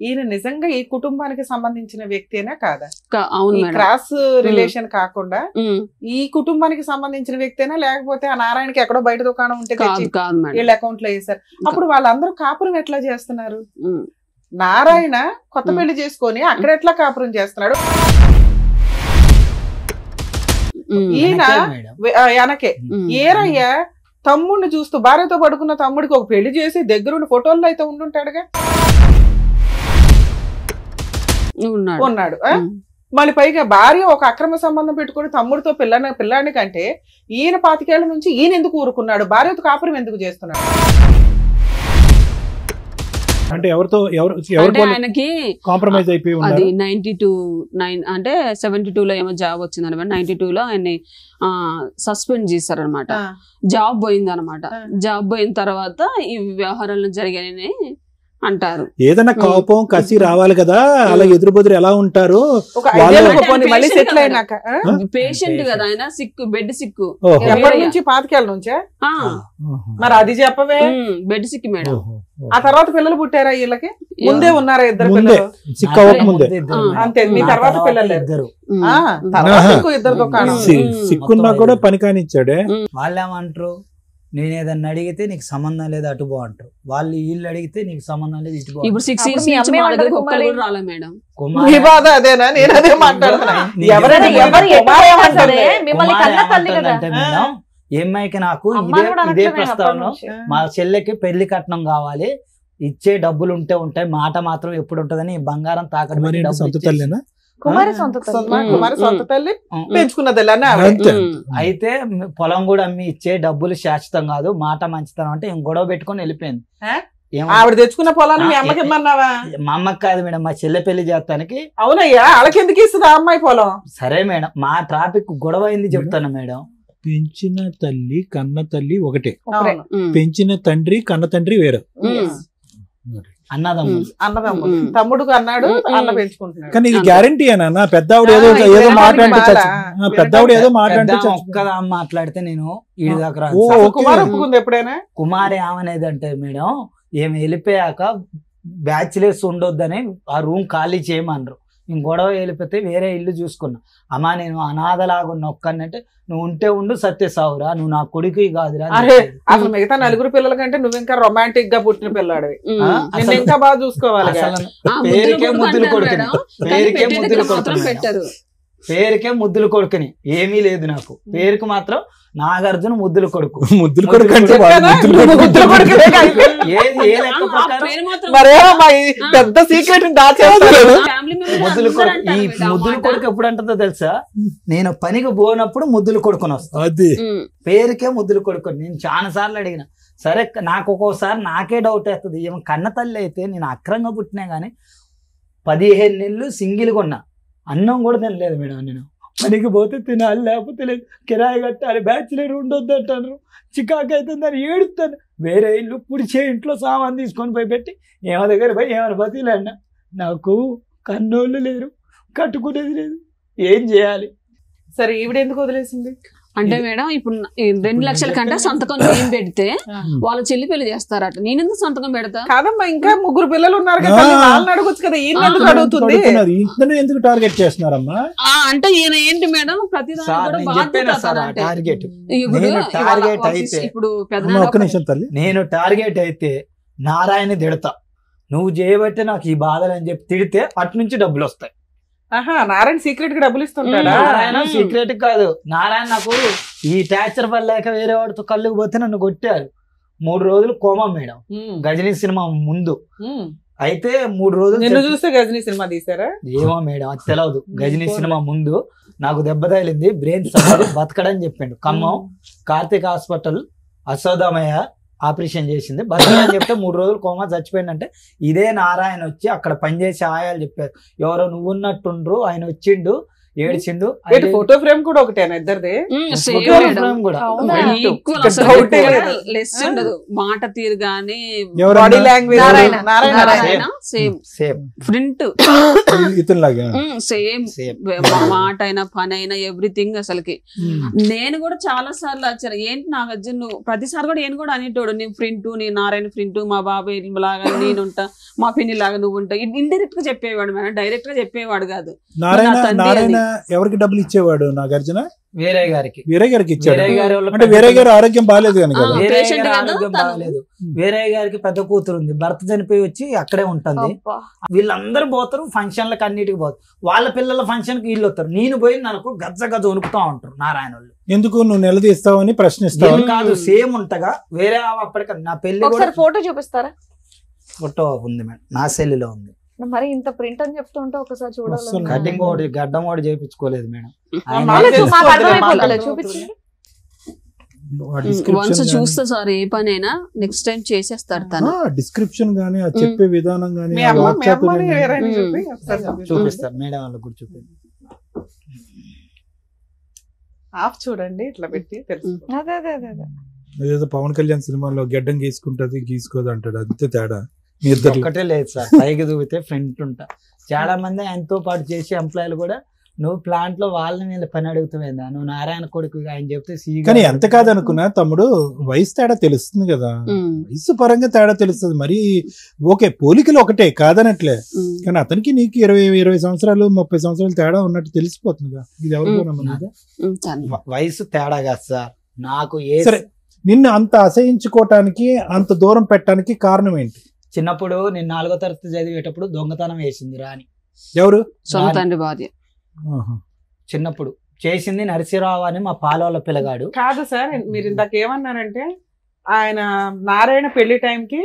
ఈయన నిజంగా ఈ కుటుంబానికి సంబంధించిన వ్యక్తినా కాదా? క్రాస్ రిలేషన్ కాకుండా ఈ కుటుంబానికి సంబంధించిన వ్యక్తినా, లేకపోతే ఆ నారాయణకి ఎక్కడో బయట దుకాణం ఉంటే వీళ్ళ అకౌంట్ లో వేసారు? అప్పుడు వాళ్ళందరూ కాపురం ఎట్లా చేస్తున్నారు? నారాయణ కొత్త పెళ్లి చేసుకొని అక్కడ ఎట్లా కాపురం చేస్తున్నాడు? ఈయన వెనకే ఏరయ్య తమ్ముడిని చూస్తూ, భార్యతో పడుకున్న తమ్ముడికి ఒక పెళ్లి చేసి దగ్గరుండి ఫోటోల్లో అయితే ఉండుంటాడుగా, ఉన్నాడు. మళ్ళీ పైగా భార్య ఒక అక్రమ సంబంధం పెట్టుకుని తమ్ముడితో పిల్లాడి కంటే ఈయన 25 ఏళ్ల నుంచి ఈయన ఎందుకు ఊరుకున్నాడు? భార్యతో కాపురం ఎందుకు చేస్తున్నాడు? అంటే ఎవరితో ఆయనకి కాంప్రమైజ్ అయిపోయి అది 92 అంటే 72లో ఏమో జాబ్ వచ్చింది అనమాట. 92లో ఆయన్ని సస్పెండ్ చేశారనమాట. జాబ్ పోయింది అనమాట. జాబ్ పోయిన తర్వాత ఈ వ్యవహారాలు జరిగాయని అంటారు. ఏదైనా కోపం కసి రావాలి కదా, అలా ఎదురు బెదురు ఎలా ఉంటారు? పేషెంట్ కదా ఆయన, సిక్కు, బెడ్ సిక్కు. ఎప్పటి నుంచి? 25 ఏళ్ల నుంచే. మరి అది చెప్పవే. Bed Sikh madam. ఆ తర్వాత పిల్లలు పుట్టారా వీళ్ళకి? ముందే ఉన్నారా ఇద్దరు పిల్లలు? అంతే. మీ తర్వాత పిల్లలు ఇద్దరు దుకాణం. సిక్కున్నా కూడా పని కానిచ్చాడే. వాళ్ళేమంటారు, నేను ఏదన్నా అడిగితే నీకు సంబంధం లేదు అటు పో అంటారు. వాళ్ళు వీళ్ళు అడిగితే నీకు సంబంధం లేదు ఇటు పో. ఇప్పుడు 6 years నుంచి మా దగ్గర ఒక్కరు కూడా రాలే మేడం. మీ బాధ అదేనా? నేను అదే మాట్లాడుతున్నా. ఏమ్మాయికి నాకు ఇదే ప్రస్తావన, మా చెల్లెకి పెళ్లి కట్నం కావాలి, ఇచ్చే డబ్బులు ఉంటాయి, మాట మాత్రం ఎప్పుడు ఉంటదని బంగారం తాకడం. కుమారి సొంత కుమారి సొంత తల్లి పెంచుకున్న తల్లి అని అంతే. అయితే పొలం కూడా అమ్మి ఇచ్చే డబ్బులు శాశ్వతం కాదు, మాట మంచితనం అంటే గొడవ పెట్టుకొని వెళ్ళిపోయింది. ఆవిడ తెచ్చుకున్న పొలాన్ని మీ అమ్మకి ఇమ్మన్నావా? మా అమ్మకి కాదు మేడం, మా చెల్లె పెళ్లి చేస్తానికి. అవునయ్యా, వాళ్ళకి ఎందుకు ఇస్తుంది ఆ అమ్మాయి పొలం? సరే మేడం, మా ట్రాఫిక్ గొడవ అయింది చెప్తాను మేడం. పెంచిన తల్లి కన్న తల్లి ఒకటే, అవును. పెంచిన తండ్రి కన్న తండ్రి వేరు. అన్నదమ్ములు తమ్ముడు అన్నాడు, అన్న పెంచుకుంటున్నాడు. కానీ ఇది గ్యారంటీ అన్న, పెద్దావిడ ఏదో మాట అంటే పెద్దావిడ ఏదో మాట అంటే ఒక్కదా మాట్లాడితే నేను ఈడి దాకా కుమార్ ఒప్పుకుంది ఎప్పుడైనా? కుమారి ఏమనేది అంటే మేడం, ఏమి వెళ్ళిపోయాక బ్యాచిలర్స్ ఉండొద్దని ఆ రూమ్ ఖాళీ చేయమన్నారు. నేను గొడవ వెళ్ళిపోతే వేరే ఇల్లు చూసుకున్నా. అమ్మా నేను అనాథలాగున్న ఒక్కనంటే, నువ్వు ఉంటే ఉండు సత్య సావురా, నువ్వు నా కొడుకు కాదురా. అసలు మిగతా 4 పిల్లల కంటే నువ్వు ఇంకా రొమాంటిక్ గా పుట్టిన పిల్లాడివి, ఇంకా బాగా చూసుకోవాలి. పేరుకే ముద్దులు కొడుకుని, పేరుకే ముద్దులు కొడుకుని, పేరుకే ముద్దులు కొడుకుని ఏమీ లేదు నాకు. పేరుకు మాత్రం నాగార్జున ముద్దుల కొడుకు. ముద్దుల కొడుకు అంటే పెద్ద సీక్రెట్ దాచేస్తారు. ముద్దుల కొడుకు, ఈ ముద్దుల కొడుకు ఎప్పుడు అంటుందో తెలుసా, నేను పనికి పోనప్పుడు ముద్దులు కొడుకుని వస్తాను. అది పేరుకే ముద్దులు కొడుకుని. నేను చాలా సార్లు అడిగిన. సరే నాకు ఒక్కోసారి నాకే డౌట్ వేస్తుంది, ఏమో కన్న తల్లి అయితే నేను అక్రంగా పుట్టినా గానీ 15 నెలలు సింగిల్గా ఉన్నా, అన్నం కూడా తినలేదు మేడం. నేను పనికి పోతే తినాలి, లేకపోతే లేదు, కిరాయి కట్టాలి, బ్యాచిలర్ ఉండొద్దు అంటారు, చికాకు అవుతుందని ఏడుస్తాను. వేరే ఇల్లు పుడిచే ఇంట్లో సామాన్ తీసుకొని పోయి పెట్టి ఏమో దగ్గర పోయి ఏమైనా బతిలేండి. నాకు కన్నోళ్ళు లేరు, కట్టుకునేది లేదు, ఏం చేయాలి? సరే ఈవిడ ఎందుకు వదిలేసింది అంటే మేడం, ఇప్పుడు 2 లక్షల కంటే సంతకం నేను పెడితే వాళ్ళ చెల్లి పెళ్లి చేస్తారట, నేను ఎందుకు సంతకం పెడతా? కాదమ్మా, ఇంకా 3 పిల్లలు ఉన్నారు కదా, వాళ్ళని అడగొచ్చు కదా, ఈయన ఎందుకు అడుగుతుంది? ఎందుకు టార్గెట్ చేస్తున్నారమ్మా? అంటే ఈయన ఏంటి మేడం, ప్రతి ఇప్పుడు ఒక్క నిమిషం తల్లి, నేను టార్గెట్ అయితే నారాయణ తిడతా, నువ్వు చేయబట్టే నాకు ఈ బాధలు అని చెప్పి తిడితే అటు నుంచి డబ్బులు వస్తాయి. నారాయణ సీక్రెట్ గా డబ్బులు ఇస్తుంటాడా? నారాయణ సీక్రెట్ కాదు, నారాయణ నాకు ఈ టార్చర్ వల్ల లేక వేరే వాడితో కళ్ళుకు పోతే నన్ను కొట్టారు. 3 రోజులు కోమా మేడం, గజనీ సినిమా ముందు. అయితే 3 రోజులు నిన్ను చూస్తే గజనీ సినిమా తీసారా? ఏమో మేడం అది తెలియదు. గజనీ సినిమా ముందు నాకు దెబ్బ తగిలింది, బ్రెయిన్ సర్జరీ, బతకడని చెప్పిండు. ఖమ్మం కార్తిక్ హాస్పిటల్ అశోదమయ్య ఆపరేషన్ చేసింది, బతకడని చెప్తే 3 రోజులు కోమా చచ్చిపోయిందంటే ఇదే నారాయణ వచ్చి అక్కడ పనిచేసే ఆయాలు చెప్పారు, ఎవరో నువ్వు ఉన్నట్టుండ్రు, ఆయన వచ్చిండు, ఏడ్చిండు. ఫోటో ఫ్రేమ్ కూడా ఒకటేనా ఇద్దరిది? మాట తీరు గానీ, బాడీ లాంగ్వేజ్, ప్రింట్ సేమ్, మాట అయినా పని అయినా ఎవ్రీథింగ్. అసలుకి నేను కూడా చాలా సార్లు వచ్చాను, ఏంటి నాగార్జున నువ్వు ప్రతిసారి కూడా నేను కూడా అనేటోడు, నీ ఫ్రింట్, నీ నారాయణ ఫ్రింట్, మా బాబాయ్ లాగా నేనుంటా, మా పిన్ని లాగా నువ్వు ఉంటా. ఇండైరెక్ట్ గా చెప్పేవాడు మేడం, డైరెక్ట్ గా చెప్పేవాడు కాదు. ఎవరికి డబ్బులు ఇచ్చేవాడు నాగార్జున? వేరే గారికి. వేరే గారికి ఇచ్చాడు అంటే వేరే గారి ఆరోగ్యం బాగాలేదు కానీ కదా? ఆరోగ్యం బాగాలేదు. వేరే గారికి పెద్ద కూతురు ఉంది, భర్త చనిపోయి వచ్చి అక్కడే ఉంటుంది. వీళ్ళందరూ పోతారు ఫంక్షన్లకు, అన్నిటికి పోతారు. వాళ్ళ పిల్లల ఫంక్షన్ కి వీళ్ళు వస్తారు, నేను పోయి నాకు గజ్జ గజ్జ వణుకుతా ఉంటారు నారాయణ వాళ్ళు. ఎందుకు నువ్వు నిలదీస్తావని ప్రశ్నిస్తావు? కాదు, సేమ్ ఉంటగా వేరే అప్పటికి నా పెళ్లి ఫోటో చూపిస్తారా? ఫోటో ఉంది మేడం, నా సెల్లులో ఉంది. మరి ఇంత ప్రింట్ అని చెప్తుంటే ఒకసారి చూడాలి. కటింగ్ ఒకటి గడ్డం ఒకటి చేయించుకోలేదు మేడం. వన్స్ చూస్తే సార్ ఏ పనైనా నెక్స్ట్ టైం చేసేస్తారు తను. డిస్క్రిప్షన్ గానీ చెప్పే విధానం గానీ చూపిస్తారు మేడం వాళ్ళకి కూడా చూపి. ఆఫ్ చూడండి ఇట్లా పెట్టి ఏదో పవన్ కళ్యాణ్ సినిమాలో గడ్డం గీసుకుంటది గీసుకోదు అంటాడు, అంతే తేడా. ఒక్కటే లేదు సార్, పైకి దూకితే ఫ్రంట్ ఉంటా. చాలా మంది ఆయనతో పాటు చేసే ఎంప్లాయీలు కూడా నువ్వు ప్లాంట్ లో వాళ్ళని వీళ్ళ పని అడుగుతావేందా, నువ్వు నారాయణ కొడుకు ఆయన చెప్తే కానీ ఎంత కాదనుకున్నా తమ్ముడు, వయసు తేడా తెలుస్తుంది కదా, వయసు పరంగా తేడా తెలుస్తుంది. మరి ఓకే పోలికలు ఒకటే కాదనట్లే, కానీ అతనికి నీకు 20 సంవత్సరాలు 30 సంవత్సరాలు తేడా ఉన్నట్టు తెలిసిపోతుంది. ఇది ఎవరు వయసు తేడా కాదు సార్ నాకు. సరే, నిన్ను అంత అసహించుకోవటానికి అంత దూరం పెట్టడానికి కారణం ఏంటి? చిన్నప్పుడు నేను 4వ తరగతి చదివేటప్పుడు దొంగతనం వేసింది రాని. ఎవరు? సొంత తండ్రి భార్య. చిన్నప్పుడు చేసింది నరసింహరావు అని మా పాలవాళ్ళ పిల్లగాడు. కాదు సార్, మీరు ఇందాక ఏమన్నారంటే ఆయన నారాయణ పెళ్లి టైంకి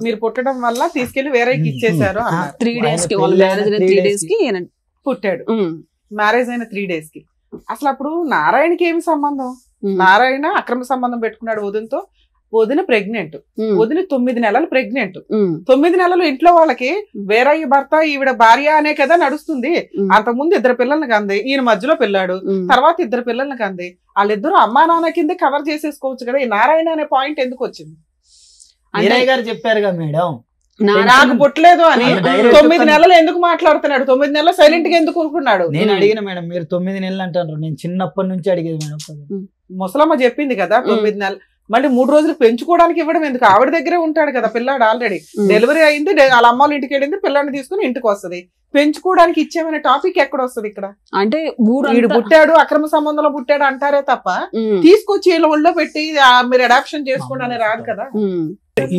మీరు పుట్టడం వల్ల తీసుకెళ్లి వేరేకి ఇచ్చేసారు. 3 days కి వాళ్ళ మ్యారేజ్ 3 days కి పుట్టాడు. మ్యారేజ్ అయిన 3 days కి. అసలు అప్పుడు నారాయణకి ఏమి సంబంధం? నారాయణ అక్రమ సంబంధం పెట్టుకున్నాడు వదినతో. వదిన ప్రెగ్నెంట్, వదిన 9 నెలలు ప్రెగ్నెంట్. 9 నెలలు ఇంట్లో వాళ్ళకి వేరయ్య భర్త ఈవిడ భార్య అనే కదా నడుస్తుంది. అంతకుముందు 2 పిల్లల్ని కంది, ఈయన మధ్యలో పిల్లాడు, తర్వాత 2 పిల్లల్ని కంది. వాళ్ళిద్దరు అమ్మా నాన్న కింద కవర్ చేసేసుకోవచ్చు కదా. ఈ నారాయణ అనే పాయింట్ ఎందుకు వచ్చింది? అన్నయ్య గారు చెప్పారుగా మేడం, నాకు పుట్టలేదు అని 9 నెలలు ఎందుకు మాట్లాడుతున్నాడు? 9 నెలలు సైలెంట్ గా ఎందుకు ఊరుకున్నాడు? నేను అడిగిన మేడం, మీరు 9 నెలలు అంటారు, నేను చిన్నప్పటి నుంచి అడిగేది మేడం. ముసలమ్మ చెప్పింది కదా 9 నెలలు. మళ్ళీ 3 రోజులు పెంచుకోవడానికి ఇవ్వడం ఎందుకు? ఆవిడ దగ్గరే ఉంటాడు కదా పిల్లాడు. ఆల్రెడీ డెలివరీ అయింది, వాళ్ళ అమ్మ వాళ్ళ ఇంటికి వెళ్ళింది, పిల్లాడిని తీసుకుని ఇంటికి వస్తుంది. పెంచుకోవడానికి ఇచ్చేమనే టాపిక్ ఎక్కడ వస్తుంది ఇక్కడ? అంటే వీడు పుట్టాడు అక్రమ సంబంధంలో పుట్టాడు అంటారే తప్ప తీసుకొచ్చి వీళ్ళ ఒళ్ళో పెట్టి మీరు అడాప్షన్ చేసుకోండి అని రాదు కదా.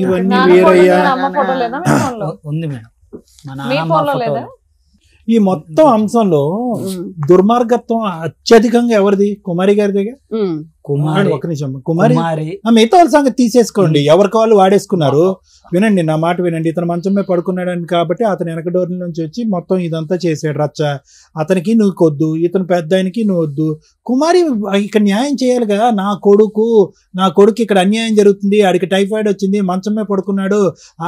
ఇవన్నీ వేరయ్యా ఉంది మేడం, మీ ఫోన్ లో లేదా? ఈ మొత్తం అంశంలో దుర్మార్గత్వం అత్యధికంగా ఎవరిది? కుమారి గారి దగ్గర. కుమారి ఒక నిమిషం, కుమారి మిగతా వాళ్ళ సంగతి తీసేసుకోండి, ఎవరికి వాళ్ళు వాడేసుకున్నారు. వినండి, నా మాట వినండి. ఇతను మంచం మీద పడుకున్నాడని కాబట్టి అతను వెనక డోర్ నుంచి వచ్చి మొత్తం ఇదంతా చేసాడు రచ్చ. అతనికి నువ్వు వద్దు, ఇతను పెద్ద ఆయనకి నువ్వు వద్దు. కుమారి ఇక్కడ న్యాయం చేయాలి కదా. నా కొడుకు ఇక్కడ అన్యాయం జరుగుతుంది, ఆడికి టైఫాయిడ్ వచ్చింది, మంచం మీద పడుకున్నాడు,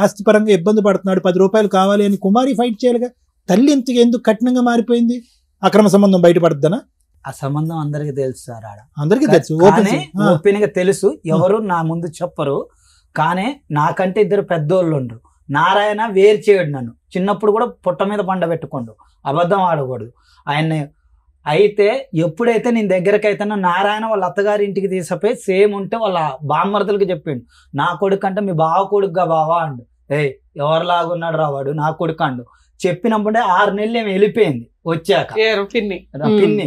ఆస్తిపరంగా ఇబ్బంది పడుతున్నాడు, 10 రూపాయలు కావాలి అని కుమారి ఫైట్ చేయాలిగా. తల్లి ఎందుకు కఠినంగా మారిపోయింది? అక్రమ సంబంధం బయటపడుతుందనా? ఆ సంబంధం అందరికి తెలుసు సార్, ఆడ అందరికి తెలుసు, ఓపెన్ గా తెలుసు. ఎవరు నా ముందు చెప్పరు, కానీ నాకంటే 2 పెద్దోళ్ళు ఉండరు. నారాయణ వేరు చేయడు నన్ను. చిన్నప్పుడు కూడా పుట్ట మీద పండ పెట్టుకోండు, అబద్ధం ఆడకూడదు ఆయన్ని. అయితే ఎప్పుడైతే నేను దగ్గరకు అయితేనో నారాయణ వాళ్ళ అత్తగారి ఇంటికి తీసుకుపోయి సేమ్ ఉంటే వాళ్ళ బామ్మర్దులకి చెప్పిండు, నా కొడుకు అంటే మీ బావ కొడుకుగా బావా అండు. ఎవరిలాగున్నాడు రావాడు, నా కొడుకు అండు. చెప్పినప్పుడే 6 నెలలు ఏమి వెళ్ళిపోయింది. వచ్చాక పిన్ని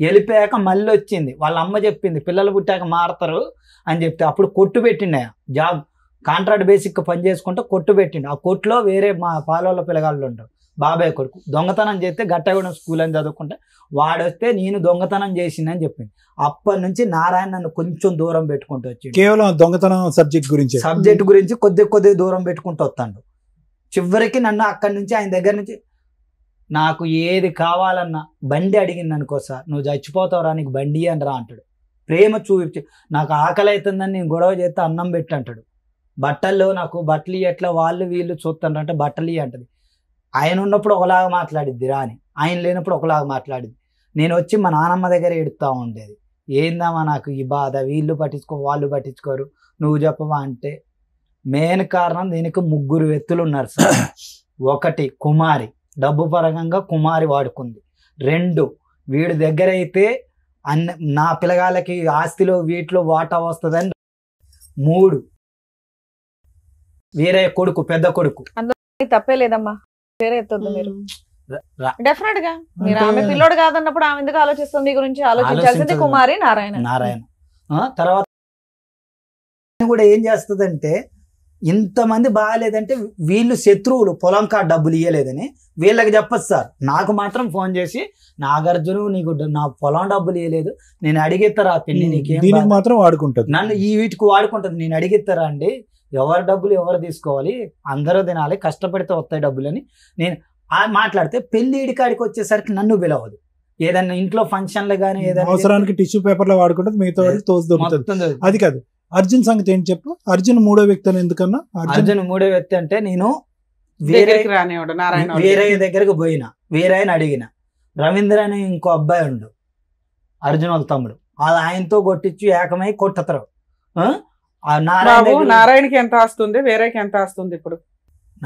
వెళ్ళిపోయాక మళ్ళీ వచ్చింది. వాళ్ళ అమ్మ చెప్పింది పిల్లలు పుట్టాక మారతారు అని చెప్తే అప్పుడు కొట్టు పెట్టిండే, జాబ్ కాంట్రాక్ట్ బేసిక్ పని చేసుకుంటే కొట్టు పెట్టిండు. ఆ కొట్టులో వేరే మా పాలవాళ్ళ పిల్లగాళ్ళు ఉంటారు, బాబాయ్ కొడుకు దొంగతనం చేస్తే గట్టగూడెం స్కూల్ అని చదువుకుంటే వాడొస్తే నేను దొంగతనం చేసిందని చెప్పింది. అప్పటి నుంచి నారాయణ నన్ను కొంచెం దూరం పెట్టుకుంటూ వచ్చి కేవలం దొంగతనం సబ్జెక్ట్ గురించి కొద్ది దూరం పెట్టుకుంటూ వస్తాడు. చివరికి నన్ను అక్కడి నుంచి ఆయన దగ్గర నుంచి నాకు ఏది కావాలన్నా బండి అడిగింది అనుకో, సార్ నువ్వు చచ్చిపోతావురా నీకు బండి అని రా అంటాడు. ప్రేమ చూపించి నాకు ఆకలి అవుతుందని నేను గొడవ చేస్తే అన్నం పెట్టి అంటాడు. బట్టల్లో నాకు బట్టలు ఎట్లా వాళ్ళు వీళ్ళు చూస్తారంటే బట్టలు అంటది. ఆయన ఉన్నప్పుడు ఒకలాగా మాట్లాడిద్ది రాని, ఆయన లేనప్పుడు ఒకలాగా మాట్లాడిద్ది. నేను వచ్చి మా నాన్నమ్మ దగ్గర ఎడుతూ ఉండేది, ఏందమ్మా నాకు ఈ బాధ, వీళ్ళు పట్టించుకో వాళ్ళు పట్టించుకోరు, నువ్వు చెప్పవా అంటే. మెయిన్ కారణం దీనికి 3 వ్యక్తులు ఉన్నారు సార్. 1 కుమారి, డబ్బు పరంగా కుమారి వాడుకుంది. 2 వీడి దగ్గర అయితే నా పిల్లగాళ్ళకి ఆస్తిలో వీటిలో వాటా వస్తుందని. 3 వేరే కొడుకు, పెద్ద కొడుకు. తప్పే లేదమ్మా, వేరే ఎత్తొద్దు మీరు. డెఫినెట్ గా మీరు ఆమె పిల్లోడు కాదన్నప్పుడు ఆమె ఎందుకు ఆలోచిస్తుంది? మీ గురించి ఆలోచించాల్సింది కుమారి నారాయణ. తర్వాత కూడా ఏం చేస్తుందంటే, ఇంతమంది బాగాలేదంటే వీళ్ళు శత్రువులు, పొలం కాడ డబ్బులు ఇవ్వలేదని వీళ్ళకి చెప్పచ్చు సార్. నాకు మాత్రం ఫోన్ చేసి నాగార్జున నీకు నా పొలం డబ్బులు ఇవ్వలేదు, నేను అడిగిస్తారా పిన్ని నీకేం మాత్రం వాడుకుంటుంది, నన్ను ఈ వీటికి వాడుకుంటుంది, నేను అడిగిస్తారా అండి, ఎవరి డబ్బులు ఎవరు తీసుకోవాలి, అందరూ తినాలి, కష్టపడితే వస్తాయి డబ్బులని నేను మాట్లాడితే పెళ్లి ఇడికాడికి వచ్చేసరికి నన్ను పిలవదు. ఏదైనా ఇంట్లో ఫంక్షన్లు కానీ ఏదైనా అవసరానికి టిష్యూ పేపర్లో వాడుకుంటుంది, మిగతా తోసి దొరుకుతుంది. అది కాదు, అర్జున్ సంగతి ఏంటి చెప్పు. అర్జున్ 3వ వ్యక్తి అని ఎందుకన్నా? అర్జున్ 3వ వ్యక్తి అంటే నేను వేరే దగ్గరకు పోయినా, వేరేని అడిగిన, రవీంద్ర అని ఇంకో అబ్బాయి ఉండు, అర్జున్ వాళ్ళ తమ్ముడు, ఆయనతో కొట్టించి ఏకమై కొట్టతారు. నారాయణకి ఎంత ఆస్తుంది, వేరేకి ఎంత ఆస్తుంది? ఇప్పుడు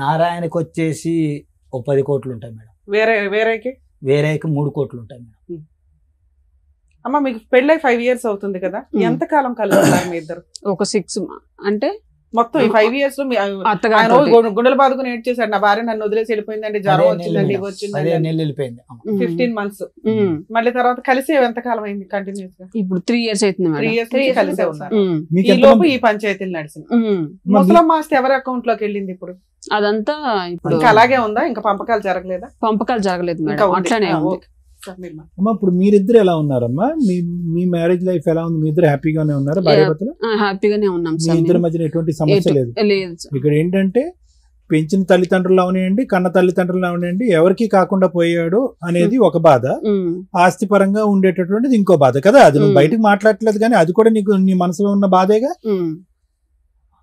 నారాయణకి వచ్చేసి 10 కోట్లు ఉంటాయి మేడం. వేరేకి 3 కోట్లు ఉంటాయి మేడం. అమ్మ మీకు పెళ్ళై 5 years అవుతుంది కదా, ఎంత కాలం కలుగుతారు మీ ఇద్దరు? ఒక 6 అంటే మొత్తం ఈ 5 years లో గుండెలు బాదుకుని ఏడ్ చేశాడు, నా భార్య నన్ను వదిలేసి వెళ్ళిపోయిందండి, జ్వరం వచ్చిందండి, వెళ్ళిపోయింది 15 months. మళ్ళీ తర్వాత కలిసి ఎంత కాలం అయింది కంటిన్యూస్ గా? ఇప్పుడు 3 years అవుతుంది. 3 years కలిసే ఉన్నారు. ఈ లోపు ఈ పంచాయతీలు నడిచింది. ముసలమ్మ ఆస్తి ఎవరి అకౌంట్ లోకి వెళ్ళింది ఇప్పుడు? అదంతా ఇప్పుడు అలాగే ఉందా? ఇంకా పంపకాలు జరగలేదా? పంపకాలు జరగలేదు మేడం, అట్లానే ఉంది. అమ్మా ఇప్పుడు మీరిద్దరు ఎలా ఉన్నారమ్మా? మీ మ్యారేజ్ లైఫ్ ఎలా ఉంది? మీ ఇద్దరు హ్యాపీగానే ఉన్నారా? భార్యాభర్తలు హ్యాపీగానే ఉన్నాం. మీ ఇద్దరి మధ్యన ఎటువంటి సమస్య లేదు. ఇక్కడ ఏంటంటే పెంచిన తల్లిదండ్రులు అవనివ్వండి, కన్న తల్లిదండ్రులు అవనివ్వండి, ఎవరికి కాకుండా పోయాడు అనేది ఒక బాధ, ఆస్తి పరంగా ఉండేటటువంటిది ఇంకో బాధ కదా. అది నువ్వు బయటకు మాట్లాడట్లేదు కానీ అది కూడా నీకు నీ మనసులో ఉన్న బాధేగా.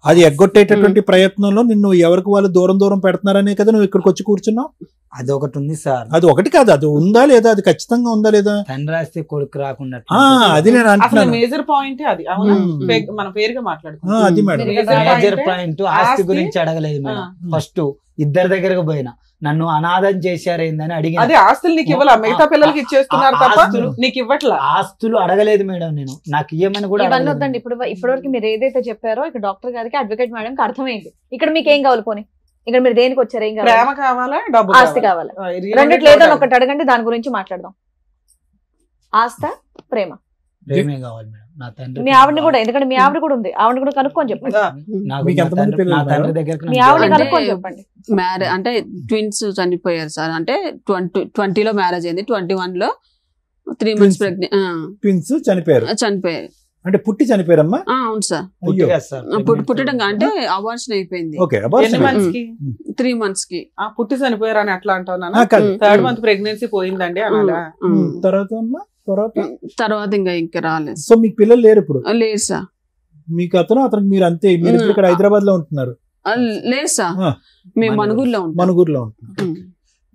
అది ఎగ్గొట్టేటటువంటి ప్రయత్నంలో నిన్ను ఎవరికి వాళ్ళు దూరం దూరం పెడుతున్నారనే కదా నువ్వు ఇక్కడికి వచ్చి కూర్చున్నావు. అది ఒకటి ఉంది సార్. అది ఒకటి కాదు, అది ఉందా లేదా, అది ఖచ్చితంగా ఉందా లేదా. తండ్రి ఆస్తి కొడుకు రాకుండా అది నేను అంటున్నాను. మేజర్ పాయింట్ అది. అవునా, మన పేరుగా మాట్లాడుతున్నాం. అది మేడం మేజర్ పాయింట్. ఆస్తి గురించి అడగలేదు మేడం. ఫస్ట్ ఇద్దరి దగ్గరకు పోయినా నన్ను అనాథం చేశారేందని అడిగి, అదే ఆస్తులు నీకు ఇవ్వాల, మిగతా పిల్లలకి ఇచ్చేస్తున్నారు తప్ప నీకు ఇవ్వట్లా. ఆస్తులు అడగలేదు మేడం నేను, నాకు ఇవ్వమని కూడా ఇవన్నీ వద్దండి. ఇప్పటివరకు మీరు ఏదైతే చెప్పారో ఇక్కడ డాక్టర్ గారికి అడ్వకేట్ మేడం కి అర్థమైంది. ఇక్కడ మీకు ఏం కావాలి పోనీ, ఇక్కడ మీరు దేనికి వచ్చారు, ఏం కావాలి, ప్రేమ కావాలా, డబ్బు ఆస్తి కావాలా, రెండిట్లో ఏదో ఒకటి అడగండి, దాని గురించి మాట్లాడదాం. ఆస్త, ప్రేమ, ప్రేమే కావాలి మేడం. నా తండ్రి, మీ ఆవిడని కూడా, ఎందుకంటే మీ ఆవిడ కూడా ఉంది, ఆవిడ కూడా కనుక్కొని చెప్పండి. నా తండ్రి దగ్గరకు మీ ఆవిడని కనుక్కొని చెప్పండి. మ్యారేజ్ అంటే ట్విన్స్ చనిపోయారు సార్. అంటే 2020లో మ్యారేజ్ అయింది, 21లో 3 months ప్రెగ్నెంట్. ట్విన్స్ చనిపోయారు. చనిపోయారు అంటే పుట్టి చనిపోయారమ్మా. అవును సార్. సార్ పుట్టడం అంటే అబార్షన్ అయిపోయింది. ఎన్ని months కి? 3 months కి. పుట్టి చనిపోయారు అని అట్లా అంటావు. 3rd month ప్రెగ్నెన్సీ పోయిందండి అనాలా? తర్వాత ఇంకా రాలేదు. సో మీకు పిల్లలు లేరు ఇప్పుడు? లేదు సార్. మీకు అతనికి మీరు అంతే, మీరు ఇక్కడ హైదరాబాద్ లో ఉంటున్నారు? లేదు సార్, మేము మనుగురులో ఉంటాం. మనుగురులో ఉంటున్నారు.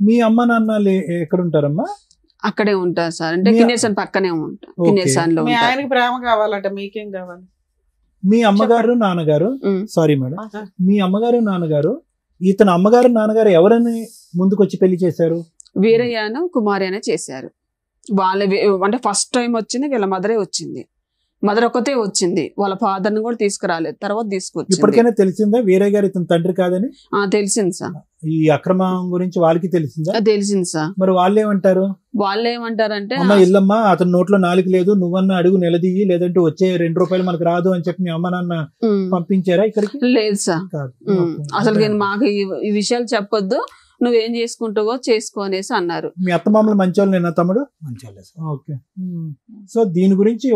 మీ అమ్మ నాన్న ఎక్కడ ఉంటారమ్మా? అక్కడే ఉంటారు సార్. అంటే కిన్నెర్సన్ పక్కనే ఉంటారు. కిన్నెర్సన్ లో. మీ ఆయనకి ప్రేమ కావాలంటే మీకేం కావాలి? మీ అమ్మగారు నాన్నగారు, సారీ మేడం, మీ అమ్మగారు నాన్నగారు, ఇతను అమ్మగారు నాన్నగారు ఎవరని ముందుకొచ్చి పెళ్లి చేశారు? వీరయ్యను కుమారి అనే చేశారు. వాళ్ళ అంటే ఫస్ట్ టైం వచ్చింది వీళ్ళ మదరే వచ్చింది. మదర్ ఒకతే వచ్చింది, వాళ్ళ ఫాదర్ ని కూడా తీసుకురాలేదు. తర్వాత తీసుకొచ్చి. ఇప్పటికైనా తెలిసిందా వీరయ్య గారు ఇతను తండ్రి కాదని? తెలిసింది సార్. ఈ అక్రమం గురించి వాళ్ళకి తెలిసిందా? తెలిసింది సార్. మరి వాళ్ళు ఏమంటారు? వాళ్ళు ఏమంటారంటే, అమ్మ ఇల్లమ్మా, అతని నోట్లో నాలుగు లేదు, నువ్వన్నా అడుగు నిలదీయి, లేదంటే వచ్చే 2 రూపాయలు మనకు రాదు అని చెప్పి మీ అమ్మ నాన్న పంపించారా ఇక్కడికి? లేదు సార్, అసలు మాకు ఈ విషయాలు చెప్పొద్దు, నువ్వేం చేసుకుంటావో చేసుకో అనేసి అన్నారు. మీ అత్తమామలు మంచోళ్ళు నేనా తమ్ముడు? ఓకే. సో దీని గురించి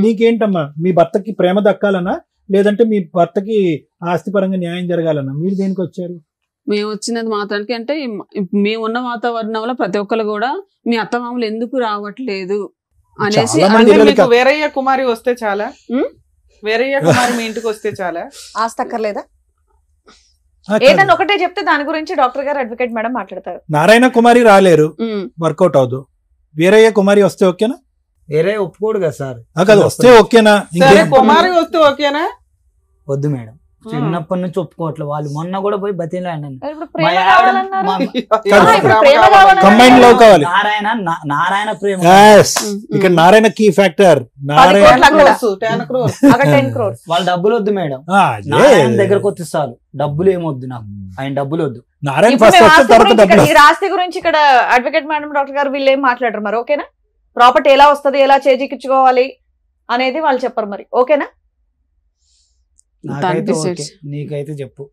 నీకేంటమ్మా, మీ భర్తకి ప్రేమ దక్కాలన్నా లేదంటే మీ భర్తకి ఆస్తిపరంగా న్యాయం జరగాలన్నా మీరు దేనికి వచ్చారు? మేము వచ్చినది మాత్రానికి అంటే మేమున్న వాతావరణంలో ప్రతి ఒక్కరు కూడా మీ అత్తమామలు ఎందుకు రావట్లేదు అనేసి. వేరయ్య కుమారి వస్తే చాలా, వేరయ్య కుమారి మీ ఇంటికి వస్తే చాలా, ఆస్తి అక్కర్లేదా? ఏదన్నా ఒకటే చెప్తే దాని గురించి డాక్టర్ గారు అడ్వకేట్ మేడం మాట్లాడతారు. నారాయణ కుమారి రాలేరు, వర్కౌట్ అవదు. వీరయ్య కుమారి వస్తే ఓకేనా? వేరే ఒప్పుకోడు కదా సార్. వస్తే ఓకేనా? కుమారి వస్తే ఓకేనా? వద్దు మేడం, చిన్నప్పటి నుంచి ఒప్పుకోవట్లేదు. వాళ్ళు మొన్న కూడా పోయి బతిలాడినాను. నారాయణ ప్రేమ, ఇక్కడ నారాయణ కీ ఫ్యాక్టర్. వాళ్ళ డబ్బులు వద్దు మేడం, నారాయణ దగ్గరకు వచ్చేస్తారు. డబ్బులు ఏమొద్దు నాకు, ఆయన డబ్బులు వద్దు. ఆస్తి గురించి ఇక్కడ అడ్వకేట్ మేడం డాక్టర్ గారు వీళ్ళు ఏం మాట్లాడరు. మరి ఓకేనా? ప్రాపర్టీ ఎలా వస్తుంది, ఎలా చేజిక్కించుకోవాలి అనేది వాళ్ళు చెప్పరు. మరి ఓకేనా? నీకైతే చెప్పు.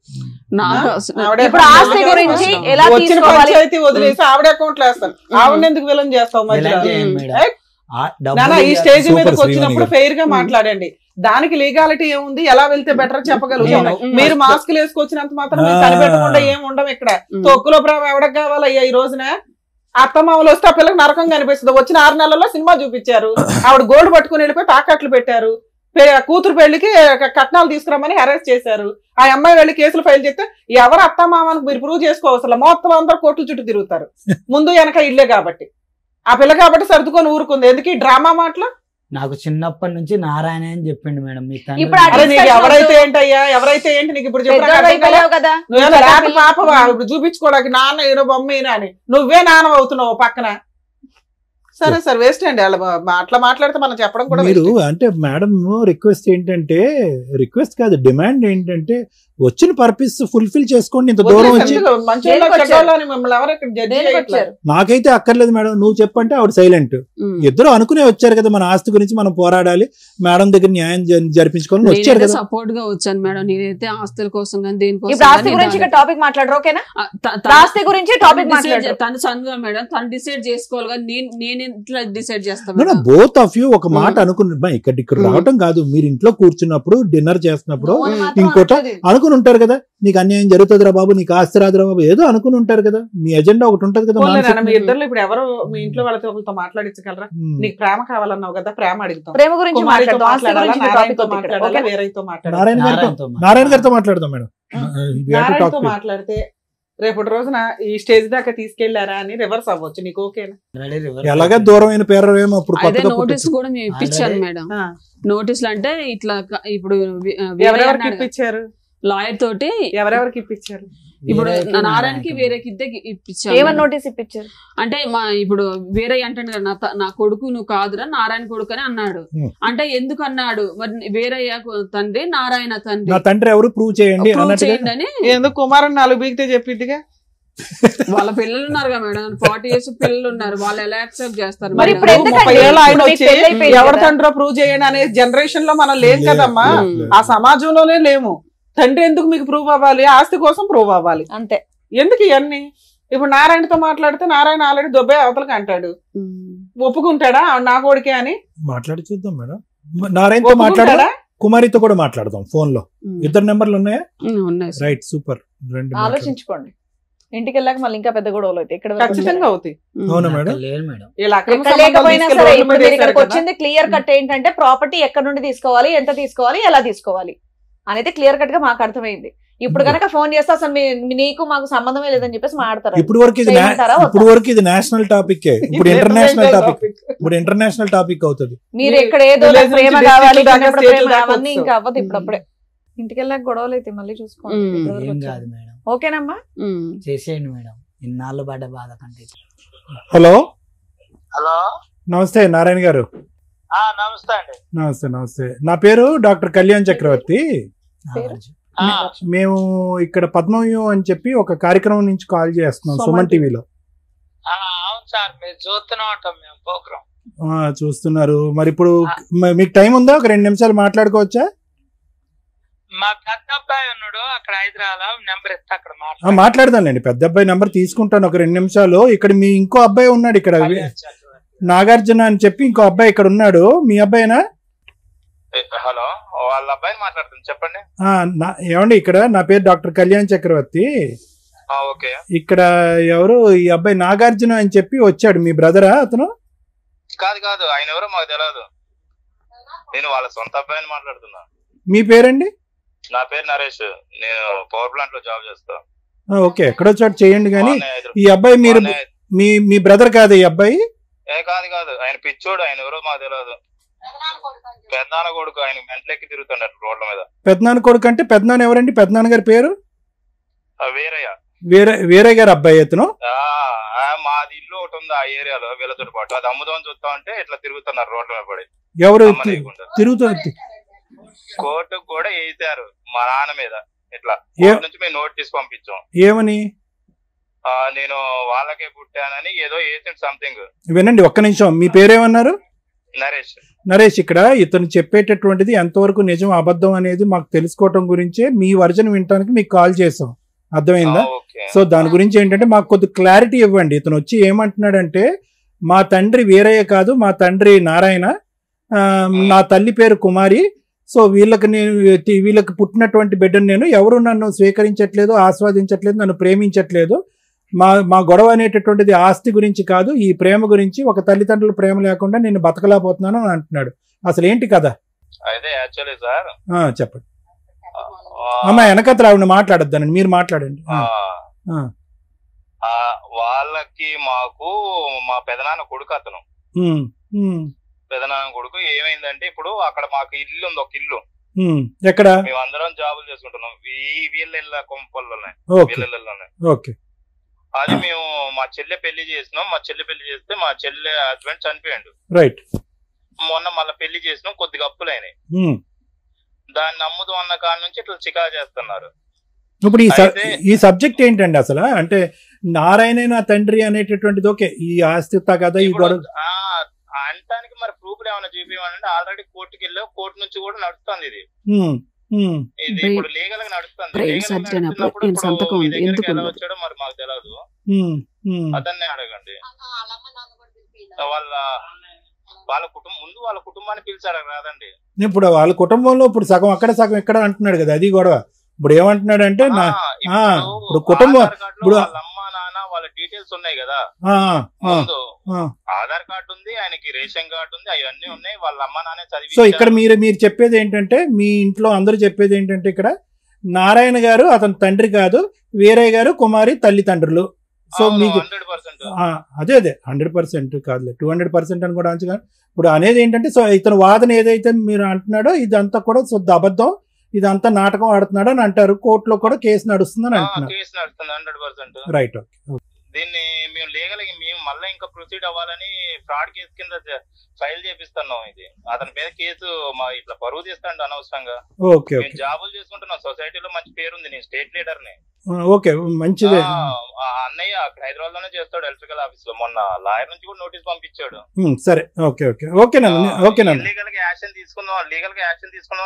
ఇప్పుడు ఆస్తి గురించి ఎలా పంచాయతీ వదిలేసి ఆవిడ అకౌంట్ లో వేస్తాను, ఆవిడ ఎందుకు విలన్ చేస్తావు? ఈ స్టేజ్ మీదకి వచ్చినప్పుడు ఫెయిర్ గా మాట్లాడండి. దానికి లీగాలిటీ ఏముంది, ఎలా వెళ్తే బెటర్ చెప్పగలుగుతాం. మీరు మాస్క్ వేసుకొచ్చినంత మాత్రం కనిపెట్టకుండా ఏం ఉండవు ఇక్కడ. తొక్కులో ప్రేమ ఎవడకు కావాలయ్యా ఈ రోజున? అత్తమామలు వస్తే ఆ పిల్లకి నరకం కనిపిస్తుంది. వచ్చిన 6 నెలల్లో సినిమా చూపించారు, ఆవిడ గోల్డ్ పట్టుకుని వెళ్ళిపోయి తాకట్లు పెట్టారు. కూతురు పెళ్లికి కట్నాలు తీసుకురామని అరెస్ట్ చేశారు. ఆ అమ్మాయి వెళ్ళి కేసులు ఫైల్ చేస్తే ఎవరు అత్తమామని మీరు ప్రూవ్ చేసుకోవసరం, మొత్తం అందరూ కోర్టుల చుట్టూ తిరుగుతారు. ముందు వెనక ఇల్లే కాబట్టి, ఆ పిల్ల కాబట్టి సర్దుకొని ఊరుకుంది. ఎందుకు ఈ డ్రామా మాటలు? నాకు చిన్నప్పటి నుంచి నారాయణ అని చెప్పిండు మేడం. ఎవరైతే ఏంటయ్యా, ఎవరైతే ఏంటి నీకు ఇప్పుడు పాపవా ఇప్పుడు చూపించుకోవడానికి? నాన్న ఈయన బొమ్మ ఈయన అని నువ్వే నాన్న అవుతున్నావు పక్కన. సరే సార్, వేస్ట్ అండి అట్లా మాట్లాడితే మనం చెప్పడం కూడా. మీరు అంటే మేడం రిక్వెస్ట్ ఏంటంటే, రిక్వెస్ట్ కాదు డిమాండ్ ఏంటంటే, వచ్చిన పర్పస్ ఫుల్ఫిల్ చేసుకోండి. ఇంత దూరం వచ్చి నాకైతే అక్కర్లేదు మేడం, నువ్వు చెప్పంటే ఆవిడ సైలెంట్. ఇద్దరు అనుకునే వచ్చారు కదా, మన ఆస్తి గురించి మనం పోరాడాలి, మేడం దగ్గర న్యాయం జరిపించుకోవాలని వచ్చారు కదా. సపోర్ట్ గా వచ్చాను మేడం. నేనైతే ఆస్తుల కోసం కానీ దేనికోసం. టాపిక్ మాట్లాడరు ఓకేనా? ఆస్తి గురించి టాపిక్ మాట్లాడారు. తను సన్గా మేడం, తను డిసైడ్ చేసుకోవాలి. నేను నేను ఇట్లా డిసైడ్ చేస్తాను. బోత్ ఆఫ్ యూ ఒక మాట అనుకున్నా, ఇక్కడ రావటం కాదు, మీరు ఇంట్లో కూర్చున్నప్పుడు డిన్నర్ చేస్తున్నప్పుడు ఇంకోట అనుకుని ఉంటారు కదా, నీకు అన్యాయం జరుగుతుందిరా బాబు, నీకు ఆస్తి రాదురా బాబు, ఏదో అనుకుని ఉంటారు కదా, మీ ఎజెండా ఒకటి ఉంటది కదా. మీ ఇద్దరు ఇప్పుడు ఎవరు మీ ఇంట్లో వాళ్ళతో ఒకరితో మాట్లాడించగలరా? నీకు ప్రేమ కావాలన్నావు కదా, ప్రేమ అడుగుతాం, ప్రేమ గురించి నారాయణ గారితో మాట్లాడదాం మేడం. నారాయణతో మాట్లాడితే రేపటి రోజున ఈ స్టేజ్ దాకా తీసుకెళ్లారా అని రివర్స్ అవ్వచ్చు. నీకు ఓకేనా? ఎలాగా దూరమైన పేరు ఏమో నోటీస్ కూడా మేము ఇప్పించాను మేడం. నోటీసులు అంటే ఇట్లా ఇప్పుడు ఎవరెవరికి ఇప్పించారు? లాయర్ తోటి ఎవరెవరికి ఇప్పించారు? ఇప్పుడు నారాయణకి వేరేకి ఇద్దరికి ఇప్పించారు. ఏమని నోటీస్ ఇప్పించారు అంటే ఇప్పుడు వేరే అంటాడు కదా, నా కొడుకు నువ్వు కాదురా నారాయణ కొడుకు అని అన్నాడు. అంటే ఎందుకు అన్నాడు మరి? వేరయ్య తండ్రి, నారాయణ తండ్రి ఎవరు ప్రూవ్ చేయండి అని. ఎందుకు కుమారన్ 4 బీగితే చెప్పిద్దిగా. వాళ్ళ పిల్లలు ఉన్నారు కదా మేడం, 40 years పిల్లలు ఉన్నారు, వాళ్ళు ఎలా యాక్సెప్ట్ చేస్తారు? 30 ఏళ్ళు ఆయన వచ్చి ఎవరి తండ్రో ప్రూవ్ చేయండి అనే జనరేషన్ లో మనం లేం కదమ్మా, ఆ సమాజంలోనే లేము. తండ్రి ఎందుకు మీకు ప్రూవ్ అవ్వాలి? ఆస్తి కోసం ప్రూవ్ అవ్వాలి అంతే. ఎందుకు ఇవన్నీ? ఇప్పుడు నారాయణతో మాట్లాడితే నారాయణ ఆల్రెడీ దొబ్బే అవతలకి అంటాడు, ఒప్పుకుంటాడా నా కొడుకే అని? మాట్లాడి చూద్దాం మేడం. నారాయణతో మాట్లాడా, కుమారితో కూడా మాట్లాడదాం ఫోన్ లో. ఇద్దరు నెంబర్లు ఉన్నాయా? ఉన్నాయి. Right, super. ఆలోచించుకోండి, ఇంటికి వెళ్ళాక మళ్ళీ ఇంకా పెద్ద గొడవలు అవుతాయి. ఇక్కడ ఖచ్చితంగా అవుతాయి. అవునా మేడం? లేకపోయినా సరే ఇప్పుడు ఇక్కడికి వచ్చింది క్లియర్ కట్ ఏంటంటే ప్రాపర్టీ ఎక్కడ నుండి తీసుకోవాలి, ఎంత తీసుకోవాలి, ఎలా తీసుకోవాలి అనేది క్లియర్ కట్ గా మాకు అర్థమైంది. ఇప్పుడు కనుక ఫోన్ చేస్తే అసలు నీకు మాకు సంబంధమే లేదని చెప్పేసి మాట్లాడతారు. ఇప్పుడు వరకు ఇది నేషనల్ టాపిక్, ఇప్పుడు ఇంటర్నేషనల్ టాపిక్ అవుతుంది. మీరు ఇక్కడ ఏదో ప్రేమ కావాలి అవన్నీ ఇంకా అవ్వదు. ఇప్పుడప్పుడే ఇంటికి వెళ్ళాక గొడవలు అయితే మళ్ళీ చూసుకోండి. ఓకేనమ్మా, చేసేయండి మేడం, ఇన్నాళ్ళు పడ్డ బాధ కంటే. హలో హలో, నమస్తే నారాయణ గారు. నమస్తే అండి. నమస్తే. నా పేరు డాక్టర్ కళ్యాణ్ చక్రవర్తి. మేము ఇక్కడ పద్మవ్యూహం అని చెప్పి ఒక కార్యక్రమం నుంచి కాల్ చేస్తున్నాం, సుమన్ టీవీలో. అవును సార్, మీరు చూస్తూనే ఉంటాం మేము ప్రోగ్రామ్. చూస్తున్నారు. మరి ఇప్పుడు మీకు టైం ఉందా? ఒక 2 నిమిషాలు మాట్లాడుకోవచ్చా? మా పెద్ద అబ్బాయి ఉన్నాడు అక్కడ హైదరాబాద్, నెంబర్ ఇస్తే అక్కడ మాట్లాడదాంలేండి. పెద్ద అబ్బాయి నెంబర్ తీసుకుంటాను ఒక 2 నిమిషాలు. ఇక్కడ మీ ఇంకో అబ్బాయి ఉన్నాడు ఇక్కడ, నాగార్జున అని చెప్పి ఇంకో అబ్బాయి ఇక్కడ ఉన్నాడు. మీ అబ్బాయినా? హలో, వాళ్ళ అబ్బాయిని మాట్లాడుతుంది, చెప్పండి. ఏమండి, ఇక్కడ నా పేరు డాక్టర్ కళ్యాణ్ చక్రవర్తి. ఇక్కడ ఎవరు ఈ అబ్బాయి నాగార్జున అని చెప్పి వచ్చాడు, మీ బ్రదరా అతను? కాదు, ఆయన ఎవరో మాకు తెలియదు. నేను వాళ్ళ సొంత అబ్బాయిని మాట్లాడుతున్నా. మీ పేరండి? నా పేరు నరేష్, నేను పవర్ ప్లాంట్ లో జాబ్ చేస్తా. ఓకే, ఎక్కడో చోటు చేయండి. కానీ ఈ అబ్బాయి మీరు మీ బ్రదర్ కాదు ఈ అబ్బాయి? కాదు, ఆయన పిచ్చోడు, ఆయన ఎవరో మాకు తెలియదు. పెద్దనాన్న కొడుకు, ఆయన మెంట్లెక్కి తిరుగుతున్నాడు రోడ్ల మీద. పెద్దనాన్న కొడుకు అంటే పెద్దనాన్న ఎవరండి? పెద్దనాన్న గారి పేరు వీరయ్య గారు అబ్బాయి అతను. మాది ఇల్లు ఒకటి ఉంది ఆ ఏరియాలో, వీళ్ళతో పాటు అది అమ్ముదామని చూస్తా ఉంటే ఇట్లా తిరుగుతున్నారు రోడ్ల మీద పడి. ఎవరు తిరుగుతున్నారు? కోర్టుకు కూడా వేసారు మా నాన్న మీద. ఇట్లా నుంచి మేము నోటీస్ పంపించాం. ఏమని? నేను వాళ్ళకే పుట్టానని ఏదో వేసింది సంథింగ్. వినండి ఒక్క నిమిషం, మీ పేరేమన్నారు? నరేష్. ఇక్కడ ఇతను చెప్పేటటువంటిది ఎంతవరకు నిజం అబద్ధం అనేది మాకు తెలుసుకోవటం గురించే మీ వర్జన్ వినటానికి మీకు కాల్ చేసాం, అర్థమైందా? సో దాని గురించి ఏంటంటే మాకు కొద్ది క్లారిటీ ఇవ్వండి. ఇతను వచ్చి ఏమంటున్నాడంటే, మా తండ్రి వీరయ్య కాదు, మా తండ్రి నారాయణ, నా తల్లి పేరు కుమారి. సో వీళ్ళకి పుట్టినటువంటి బిడ్డను నేను, ఎవరు నన్ను స్వీకరించట్లేదు, ఆస్వాదించట్లేదు, నన్ను ప్రేమించట్లేదు. మా గొడవ అనేటటువంటిది ఆస్తి గురించి కాదు, ఈ ప్రేమ గురించి. ఒక తల్లిదండ్రుల ప్రేమ లేకుండా నేను బతకలేకపోతున్నాను అని అంటున్నాడు. అసలు ఏంటి కదా? చెప్పండి అమ్మా, వెనకతలు ఆవిడ మాట్లాడొద్దానండి, మీరు మాట్లాడండి. వాళ్ళకి మాకు మా పెదనాన్న కొడుకు అతను. పెదనాన్న కొడుకు ఏమైందంటే, ఇప్పుడు అక్కడ మాకు ఇల్లు ఉంది, ఒక ఇల్లు. ఎక్కడ? మేమందరం జాబులు చేసుకుంటున్నాం ఈ వీళ్ళ కొంపల్లోనే. ఓకే. అది మేము మా చెల్లె పెళ్లి చేసినాం. మా చెల్లె పెళ్లి చేస్తే మా చెల్లె హస్బెండ్ చనిపోయాడు. రైట్. మొన్న మళ్ళీ పెళ్లి చేసినాం, కొద్దిగా అప్పులైనాయి. దాన్ని నమ్ముదు అన్న కాడ నుంచి ఇట్లా చికా చేస్తున్నారు. ఇప్పుడు ఈ సబ్జెక్ట్ ఏంటండి అసలు? అంటే నారాయణ నా తండ్రి అనేటటువంటిది ఓకే, ఈ ఆస్తి కదా ఈ గొడవ అంటానికి మరి ప్రూఫ్లు ఏమైనా చూపించాలంటే ఆల్రెడీ కోర్టుకి వెళ్ళావు, కోర్టు నుంచి కూడా నడుస్తుంది ఇది. ఇది ఇప్పుడు లీగల్ గా నడుస్తుంది. వచ్చాడో మరి మాకు తెలియదు, అతన్ని అడగండి. వాళ్ళ కుటుంబం ముందు వాళ్ళ కుటుంబాన్ని పిలిచారు కాదండి. ఇప్పుడు వాళ్ళ కుటుంబంలో ఇప్పుడు సగం అక్కడ సగం ఎక్కడ అంటున్నాడు కదా, అది గొడవ. ఇప్పుడు ఏమంటున్నాడు అంటే ఇప్పుడు కుటుంబం ఇప్పుడు వాళ్ళ అమ్మ నాన్న వాళ్ళ డీటెయిల్స్ ఉన్నాయి కదా, ఆధార్ కార్డు ఉంది, ఆయనకి రేషన్ కార్డు ఉంది, అవన్నీ ఉన్నాయి, వాళ్ళ అమ్మ నాన్నే చదివి. సో ఇక్కడ మీరు చెప్పేది ఏంటంటే, మీ ఇంట్లో అందరూ చెప్పేది ఏంటంటే, ఇక్కడ నారాయణ గారు అతని తండ్రి కాదు, వీరయ్య గారు కుమారి తల్లిదండ్రులు. సో మీకు 100% అదే 100% కాదులే, 200% అని కూడా అంచగా. ఇప్పుడు అనేది ఏంటంటే, సో ఇతను వాదన ఏదైతే మీరు అంటున్నాడో ఇదంతా కూడా శుద్ధ అబద్ధం, ఇదంతా నాటకం ఆడుతున్నాడు అని అంటారు. కోర్టులో కూడా కేసు నడుస్తుందని అంటున్నారు. కేసు నడుస్తుంది 100%. Right, okay. దీన్ని మేము లీగల్ మేము మళ్ళీ ఇంకా ప్రొసీడ్ అవ్వాలని ఫ్రాడ్ కేసు కింద ఫైల్ చేపిస్తున్నాం. ఇది అతని మీద కేసు ఇట్లా పరువు తీస్తాండి అనవసరంగా. ఓకే, జాబులు చేసుకుంటున్నాం, సొసైటీలో మంచి పేరుంది, నేను స్టేట్ లీడర్ ని. ఓకే, మంచిదే. అన్నయ్య హైదరాబాద్ లోనే చేస్తాడు ఎలక్ట్రికల్ ఆఫీస్ లో. మొన్న లాయర్ నుంచి కూడా నోటీస్ పంపించాడు. సరే, ఓకే ఓకే ఓకేనండి. లీగల్ గా యాక్షన్ తీసుకుందాం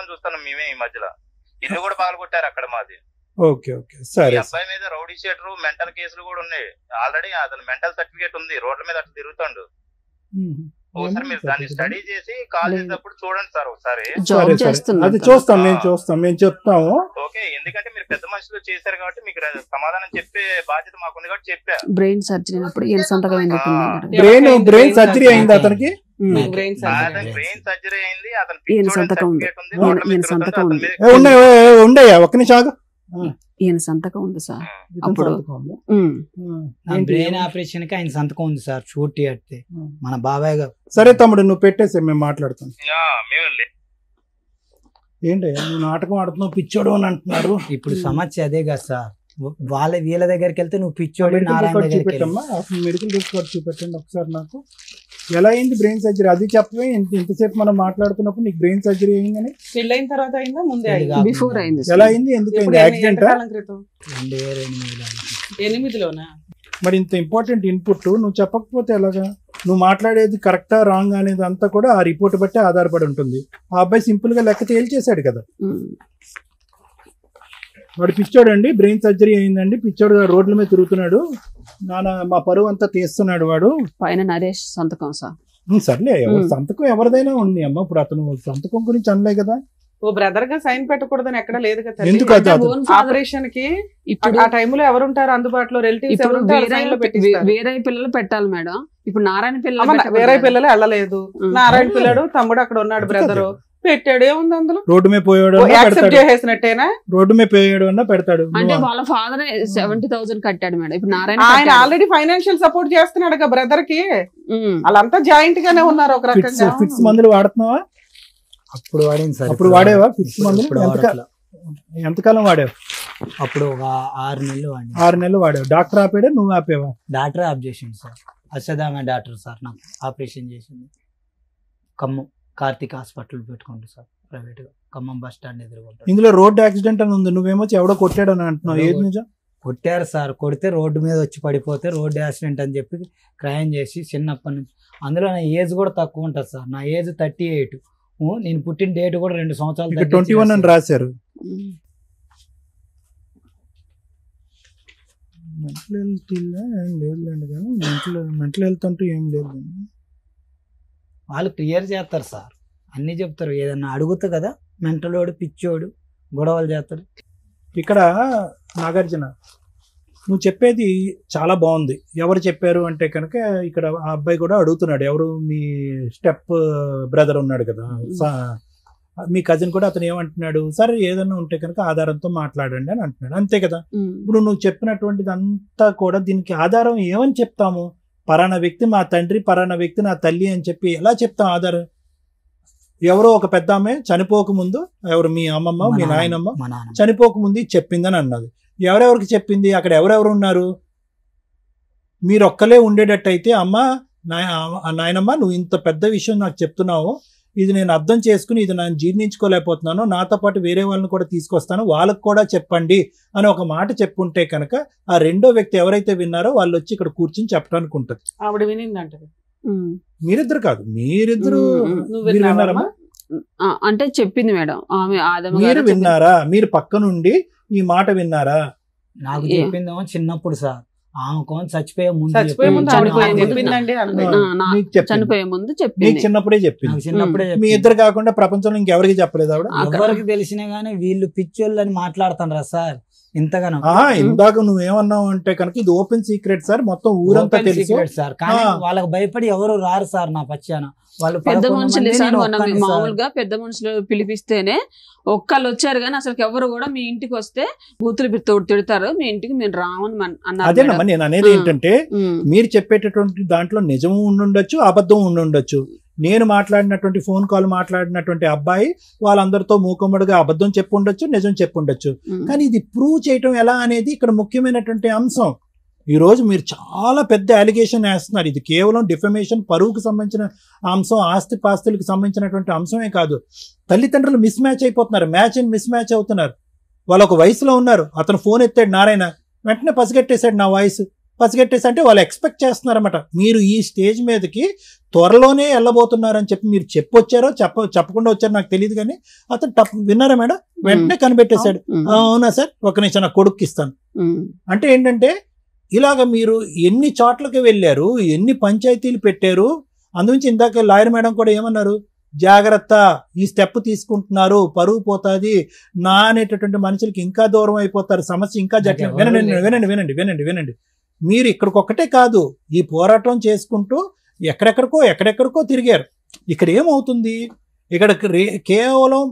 అని చూస్తున్నాం మేమే. ఈ మధ్యలో ఇల్లు కూడా పాల్గొట్టారు అక్కడ మాది. ఓకే ఓకే, సరే. అబ్బాయి మీద రౌడీ షీటర్, మెంటల్ కేసులు కూడా ఉన్నాయి ఆల్రెడీ. అతను మెంటల్ సర్టిఫికేట్ ఉంది, రోడ్ల మీద అట్లా తిరుగుతాడు. ఒకసారి మీరు దాన్ని స్టడీ చేసి కాల్ చేసేటప్పుడు చూడండి సార్ ఒకసారి. అది చూస్తాం, మేము చెప్తాము. ఓకే, ఎందుకంటే మీరు పెద్ద మనుషులు చేశారు కాబట్టి మీకు సమాధానం చెప్పే బాధ్యత మాకుంది కాబట్టి చెప్పా. బ్రెయిన్ సర్జరీ బ్రెయిన్ సర్జరీ అయింది అతనికి. బ్రెయిన్ సర్జరీ అయింది, అతను ఉండయా ఒక్క నిమిషం. ఈయన సంతకం ఉంది సార్. అప్పుడు బ్రెయిన్ ఆపరేషన్ కి ఆయన సంతకం ఉంది సార్. షూట్ అంటే మన బాబాయ్ గారు. సరే తమ్ముడు, నువ్వు పెట్టేసే, మేము మాట్లాడుతాం. ఏంటయ్యా నువ్వు నాటకం ఆడుతున్నావు, పిచ్చోడు అని అంటున్నారు. ఇప్పుడు సమస్య అదే కదా సార్. వీళ్ళ దగ్గరికి వెళ్తే నువ్వు పిచ్చోడు. చూపెట్టమ్మా, మెడికల్ రికార్డ్ చూపెట్టండి ఒకసారి నాకు. ఎలా అయింది బ్రెయిన్ సర్జరీ అది చెప్పవే. ఇంతసేపు మనం మాట్లాడుతున్నప్పుడు నీకు బ్రెయిన్ సర్జరీ అయిందని. పెళ్ళైన తర్వాత అయిందా, ముందే బిఫోర్ అయింది? ఎలా అయింది, ఎందుకు అయింది, యాక్సిడెంట్? 2008లోనా? మరి ఇంత ఇంపార్టెంట్ ఇన్పుట్ నువ్వు చెప్పకపోతే ఎలాగా? నువ్వు మాట్లాడేది కరెక్టా రాంగ్ అనేది అంతా కూడా ఆ రిపోర్ట్ బట్టి ఆధారపడి ఉంటుంది. ఆ అబ్బాయి సింపుల్ గా లెక్క తేల్చేశాడు కదా. వాడు పిచ్చోడు అండి, బ్రెయిన్ సర్జరీ అయిందండి, పిచ్చోడు రోడ్ల మీద తిరుగుతున్నాడు, నాన్న మా పరువు అంతా తీస్తున్నాడు వాడు. పైన నరేష్ సంతకం సార్. సర్లే, సంతకం ఎవరిదైనా ఉంది అమ్మ. ఇప్పుడు అతను సంతకం గురించి అనలే కదా. ఓ బ్రదర్ గా సైన్ పెట్టకూడదని ఎక్కడ లేదు కదా. ఎందుకు ఆపరేషన్ కి ఇప్పుడు ఆ టైంలో ఎవరుంటారు అందుబాటులో, రిలేటివ్స్ వేరే పిల్లలు పెట్టాలి మేడం. ఇప్పుడు నారాయణ పిల్లలు వేరే పిల్లలు వెళ్ళలేదు. నారాయణ పిల్లడు తమ్ముడు అక్కడ ఉన్నాడు, బ్రదరు పెట్టాడు. ఏముంది అందులో? రోడ్డు మీద పోయాడు, యాక్సెప్ట్ చేసేసినట్టేనా? రోడ్డు మీద పోయాడు అన్న పెడతాడు. అంటే వాళ్ళ ఫాదర్ 70,000 కట్టాడు మేడం. ఇప్పుడు నారాయణ ఆయన ఆల్రెడీ ఫైనాన్షియల్ సపోర్ట్ చేస్తున్నాడు కదా బ్రదర్ కి. వాళ్ళంతా జాయింట్ గానే ఉన్నారు ఒక రకంగా. ఫిక్స్ మందులు వాడుతున్నావా? అప్పుడు వాడింది సార్. అప్పుడు వాడేవా ఫిక్స్ మందులు? ఎంతకాలం వాడావు? అప్పుడు ఒక 6 నెలలు వాడి. 6 నెలలు వాడావు. డాక్టర్ ఆపాడా, నువ్వు ఆపేవా? డాక్టర్ ఆప్ చేసింది సార్. అశ్వదామ డాక్టర్ సార్ నాకు ఆపరేషన్ చేసింది. ఖమ్మం కార్తిక్ హాస్పిటల్ పెట్టుకుంటు సార్, ప్రైవేట్ గా, ఖమ్మం బస్ స్టాండ్ ఎదురుకుంటారు. ఇందులో రోడ్ యాక్సిడెంట్ అని ఉంది, నువ్వేమో ఎవడో కొట్టాడని అంటున్నావు. ఏది నిజం? కొట్టారు సార్. కొడితే రోడ్డు మీద వచ్చి పడిపోతే రోడ్ యాక్సిడెంట్ అని చెప్పి క్రైమ్ చేసి చిన్నప్పటి నుంచి. అందులో నా ఏజ్ కూడా తక్కువ ఉంటుంది సార్. నా ఏజ్ 38. నేను పుట్టిన డేట్ కూడా 2 సంవత్సరాలు 21 అని రాశారు. మెంటల్ హెల్త్ లేదులేండి, కానీ మెంటల్ హెల్త్ అంటూ ఏం లేదు. వాళ్ళు క్లియర్ చేస్తారు సార్, అన్ని చెప్తారు. ఏదన్నా అడుగుతా కదా, మెంటలోడు పిచ్చోడు గొడవలు చేస్తాడు. ఇక్కడ నాగార్జున, నువ్వు చెప్పేది చాలా బాగుంది. ఎవరు చెప్పారు అంటే కనుక ఇక్కడ ఆ అబ్బాయి కూడా అడుగుతున్నాడు, ఎవరు మీ స్టెప్ బ్రదర్ ఉన్నాడు కదా, మీ కజిన్ కూడా. అతను ఏమంటున్నాడు, సరే ఏదన్నా ఉంటే కనుక ఆధారంతో మాట్లాడండి అని అంటున్నాడు. అంతే కదా. ఇప్పుడు నువ్వు చెప్పినటువంటిది అంతా కూడా దీనికి ఆధారం ఏమని చెప్తాము? పరానా వ్యక్తి మా తండ్రి, పరానా వ్యక్తి నా తల్లి అని చెప్పి ఎలా చెప్తాం ఆధారం? ఎవరో ఒక పెద్ద ఆమె చనిపోకముందు, ఎవరు మీ అమ్మమ్మ మీ నాయనమ్మ చనిపోకముందు చెప్పిందని అన్నది. ఎవరెవరికి చెప్పింది? అక్కడ ఎవరెవరు ఉన్నారు? మీరు ఒక్కలే ఉండేటట్టయితే, అమ్మ నాయనమ్మ నువ్వు ఇంత పెద్ద విషయం నాకు చెప్తున్నావు, ఇది నేను అర్థం చేసుకుని ఇది నేను జీర్ణించుకోలేకపోతున్నాను, నాతో పాటు వేరే వాళ్ళని కూడా తీసుకొస్తాను, వాళ్ళకు కూడా చెప్పండి అని ఒక మాట చెప్పుంటే కనుక ఆ రెండో వ్యక్తి ఎవరైతే విన్నారో వాళ్ళు వచ్చి ఇక్కడ కూర్చుని చెప్పడానికి ఉంటుంది. ఆవిడ వినిందంట. మీరిద్దరు కాదు, మీరిద్దరు విన్నారమ్మా? అంటే చెప్పింది మేడం. మీరు విన్నారా? మీరు పక్క నుండి ఈ మాట విన్నారా? నాకు చెప్పిందేమో చిన్నప్పుడు సార్. ఆమె కోన్ చచ్చిపోయే ముందు చచ్చిపోయే ముందు చనిపోయే ముందు చెప్పిందండి అంతే. నీకు చెప్పింది. చనిపోయే ముందు నీకు చెప్పింది. చిన్నప్పుడే చెప్పింది. నాకు చిన్నప్పుడే మీ చెప్పింది. ఇద్దరు కాకుండా ప్రపంచంలో ఇంకెవరికి చెప్పలేదు ఆవిడ. ఎవరికి తెలిసినా గానీ వీళ్ళు పిచ్చోళ్ళు అని మాట్లాడుతారా సార్ ఇంతగానో. ఇందాక నువ్వేమన్నావు అంటే కనుక ఇది ఓపెన్ సీక్రెట్ సార్, మొత్తం ఊరంతా Open తెలుసు secret సార్. కానీ వాళ్ళకి భయపడి ఎవరు రారు సార్ నా పచ్చాన. వాళ్ళు పెద్ద 11 మనుషులు మంది, సార్ నేను మనం ఒక్కడిని సార్. మామూలుగా పెద్ద మనుషులు పిలిపిస్తేనే ఒక్కళ్ళు వచ్చారు కానీ అసలు ఎవరు కూడా మీ ఇంటికి వస్తే బూతులు తిడతారు, మీ ఇంటికి మేము రామని అన్నారు. అదేనమ్మా నేను అనేది ఏంటంటే మీరు చెప్పేటటువంటి దాంట్లో నిజం ఉండుండొచ్చు, అబద్ధం ఉండుండొచ్చు. నేను మాట్లాడినటువంటి ఫోన్ కాల్ మాట్లాడినటువంటి అబ్బాయి వాళ్ళందరితో మూకుమ్మడిగా అబద్ధం చెప్పుండొచ్చు, నిజం చెప్పుండొచ్చు. కానీ ఇది ప్రూవ్ చేయటం ఎలా అనేది ఇక్కడ ముఖ్యమైనటువంటి అంశం. ఈ రోజు మీరు చాలా పెద్ద అలిగేషన్ వేస్తున్నారు. ఇది కేవలం డిఫమేషన్, పరువుకు సంబంధించిన అంశం, ఆస్తి పాస్తులకు సంబంధించినటువంటి అంశమే కాదు. తల్లిదండ్రులు మిస్ మ్యాచ్ అయిపోతున్నారు, మ్యాచ్ అండ్ మిస్ మ్యాచ్ అవుతున్నారు. వాళ్ళు ఒక వయసులో ఉన్నారు, అతను ఫోన్ ఎత్తాడు నారాయణ, వెంటనే పసిగట్టేశాడు నా వాయిస్. పసిగట్టేసి అంటే వాళ్ళు ఎక్స్పెక్ట్ చేస్తున్నారన్నమాట. మీరు ఈ స్టేజ్ మీదకి త్వరలోనే వెళ్ళబోతున్నారని చెప్పి మీరు చెప్పొచ్చారో చెప్పకుండా వచ్చారో నాకు తెలియదు, కానీ అతను విన్నారా మేడం, వెంటనే కనిపెట్టేశాడు. అవునా సార్, ఒక నిమిషం నా కొడుక్కి ఇస్తాను అంటే ఏంటంటే ఇలాగ మీరు ఎన్ని చోట్లకి వెళ్ళారు, ఎన్ని పంచాయతీలు పెట్టారు. అందుగురించి ఇందాక లాయర్ మేడం కూడా ఏమన్నారు, జాగ్రత్త, ఈ స్టెప్ తీసుకుంటున్నారు పరువు పోతుంది నా అనేటటువంటి మనుషులకి ఇంకా దూరం అయిపోతారు, సమస్య ఇంకా జటిలం. వినండి వినండి వినండి వినండి వినండి మీరు ఇక్కడికొక్కటే కాదు, ఈ పోరాటం చేసుకుంటూ ఎక్కడెక్కడికో తిరిగారు. ఇక్కడ ఏమవుతుంది, ఇక్కడ కేవలం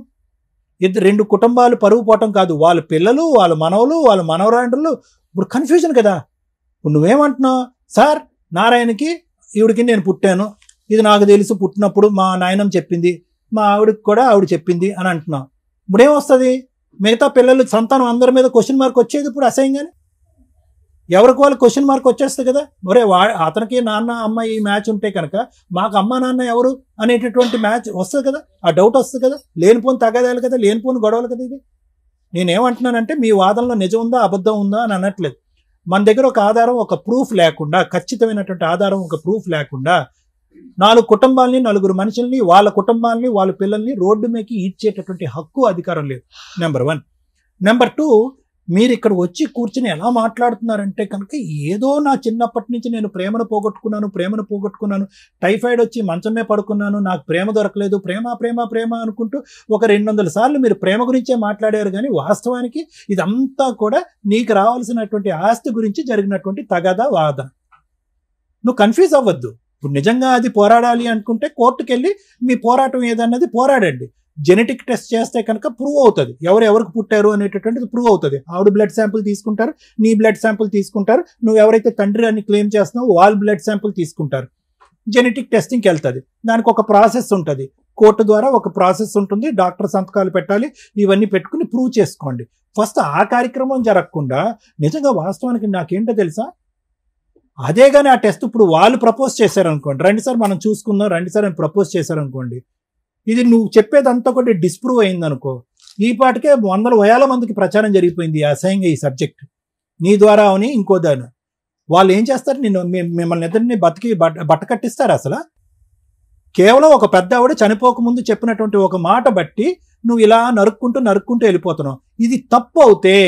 2 కుటుంబాలు పరువు పోవటం కాదు, వాళ్ళ పిల్లలు, వాళ్ళ మనవలు, వాళ్ళ మనవరాండ్రులు. ఇప్పుడు కన్ఫ్యూజన్ కదా. ఇప్పుడు నువ్వేమంటున్నావు, సార్ నారాయణకి ఈవిడికి నేను పుట్టాను, ఇది నాకు తెలుసు, పుట్టినప్పుడు మా నాయనమ్మ చెప్పింది, మా ఆవిడకి కూడా ఆవిడ చెప్పింది అని అంటున్నావు. ఇప్పుడేమొస్తుంది, మిగతా పిల్లలు సంతానం అందరి మీద క్వశ్చన్ మార్క్ వచ్చేది ఇప్పుడు అసహ్యంగానే. ఎవరికి వాళ్ళు క్వశ్చన్ మార్క్ వచ్చేస్తుంది కదా. ఒరే అతనికి నాన్న అమ్మ ఈ మ్యాచ్ ఉంటే కనుక మాకు అమ్మ నాన్న ఎవరు అనేటటువంటి మ్యాచ్ వస్తుంది కదా, ఆ డౌట్ వస్తుంది కదా. లేనిపోని తగాదాలు కదా, లేనిపోని గొడవలు కదా. ఇది నేనేమంటున్నానంటే మీ వాదనలో నిజం ఉందా అబద్ధం ఉందా అని అనట్లేదు. మన దగ్గర ఒక ఆధారం, ఒక ప్రూఫ్ లేకుండా, ఖచ్చితమైనటువంటి ఆధారం, ఒక ప్రూఫ్ లేకుండా 4 కుటుంబాలని, 4 మనుషుల్ని, వాళ్ళ కుటుంబాలని, వాళ్ళ పిల్లల్ని రోడ్డు మీదకి ఈడ్చేటటువంటి హక్కు, అధికారం లేదు. నెంబర్ 1. నెంబర్ 2, మీరు ఇక్కడ వచ్చి కూర్చుని ఎలా మాట్లాడుతున్నారంటే కనుక ఏదో నా చిన్నప్పటి నుంచి నేను ప్రేమను పోగొట్టుకున్నాను, టైఫాయిడ్ వచ్చి మంచమే పడుకున్నాను, నాకు ప్రేమ దొరకలేదు, ప్రేమ అనుకుంటూ ఒక 200 సార్లు మీరు ప్రేమ గురించే మాట్లాడారు. కానీ వాస్తవానికి ఇదంతా కూడా నీకు రావాల్సినటువంటి ఆస్తి గురించి జరిగినటువంటి తగాదా వాదన. నువ్వు కన్ఫ్యూజ్ అవ్వద్దు. ఇప్పుడు నిజంగా అది పోరాడాలి అనుకుంటే కోర్టుకు వెళ్ళి మీ పోరాటం ఏదన్నది పోరాడండి. జెనెటిక్ టెస్ట్ చేస్తే కనుక ప్రూవ్ అవుతుంది, ఎవరికి పుట్టారు అనేటటువంటిది ప్రూవ్ అవుతుంది. ఆవిడ బ్లడ్ శాంపుల్ తీసుకుంటారు, నీ బ్లడ్ శాంపుల్ తీసుకుంటారు, నువ్వు ఎవరైతే తండ్రి అని క్లెయిమ్ చేస్తున్నావు వాళ్ళ బ్లడ్ శాంపుల్ తీసుకుంటారు, జెనెటిక్ టెస్టింగ్కి వెళ్తుంది. దానికి ఒక ప్రాసెస్ ఉంటుంది, కోర్టు ద్వారా ఒక ప్రాసెస్ ఉంటుంది, డాక్టర్ సంతకాలు పెట్టాలి, ఇవన్నీ పెట్టుకుని ప్రూవ్ చేసుకోండి. ఫస్ట్ ఆ కార్యక్రమం జరగకుండా నిజంగా వాస్తవానికి నాకేంటో తెలుసా, అదే కానీ ఆ టెస్ట్ ఇప్పుడు వాళ్ళు ప్రపోజ్ చేశారనుకోండి, రండి సార్ మనం చూసుకుందాం, రండి సార్ అని ప్రపోజ్ చేశారనుకోండి, ఇది నువ్వు చెప్పేదంతా కూడా డిస్ప్రూవ్ అయిందనుకో, ఈ పాటికే 100,000 మందికి ప్రచారం జరిగిపోయింది అసహ్యంగా ఈ సబ్జెక్ట్ నీ ద్వారా అని ఇంకో దాని. వాళ్ళు ఏం చేస్తారు, మిమ్మల్ని ఇద్దరిని బట్ట కట్టిస్తారు. అసలు కేవలం ఒక పెద్ద ఆవిడ చనిపోకముందు చెప్పినటువంటి ఒక మాట బట్టి నువ్వు ఇలా నరుక్కుంటూ వెళ్ళిపోతున్నావు. ఇది తప్పు అవుతే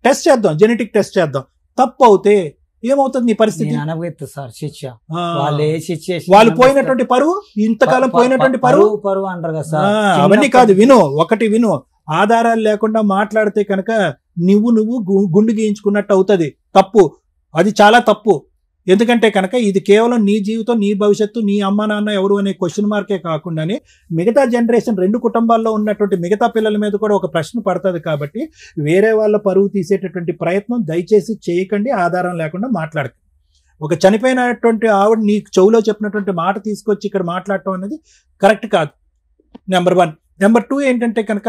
టెస్ట్ చేద్దాం, జెనెటిక్ టెస్ట్ చేద్దాం. తప్పు అవుతే ఏమవుతుంది నీ పరిస్థితి? సార్ శిక్ష, వాళ్ళు పోయినటువంటి పరువు, ఇంతకాలం పోయినటువంటి పరువు అంటారు కదా సార్. అవన్నీ కాదు, విను. ఆధారాలు లేకుండా మాట్లాడితే కనుక నువ్వు గుండు గీయించుకున్నట్టు అవుతుంది. తప్పు, అది చాలా తప్పు. ఎందుకంటే కనుక ఇది కేవలం నీ జీవితం, నీ భవిష్యత్తు, నీ అమ్మ నాన్న ఎవరు అనే క్వశ్చన్ మార్కే కాకుండానే మిగతా జనరేషన్ 2 కుటుంబాల్లో ఉన్నటువంటి మిగతా పిల్లల మీద కూడా ఒక ప్రశ్న పడుతుంది. కాబట్టి వేరే వాళ్ళ పరువు తీసేటటువంటి ప్రయత్నం దయచేసి చేయకండి, ఆధారం లేకుండా మాట్లాడకండి. ఒక చనిపోయినటువంటి ఆవిడ నీ చెవులో చెప్పినటువంటి మాట తీసుకొచ్చి ఇక్కడ మాట్లాడటం అనేది కరెక్ట్ కాదు. నెంబర్ 1. నెంబర్ 2 ఏంటంటే కనుక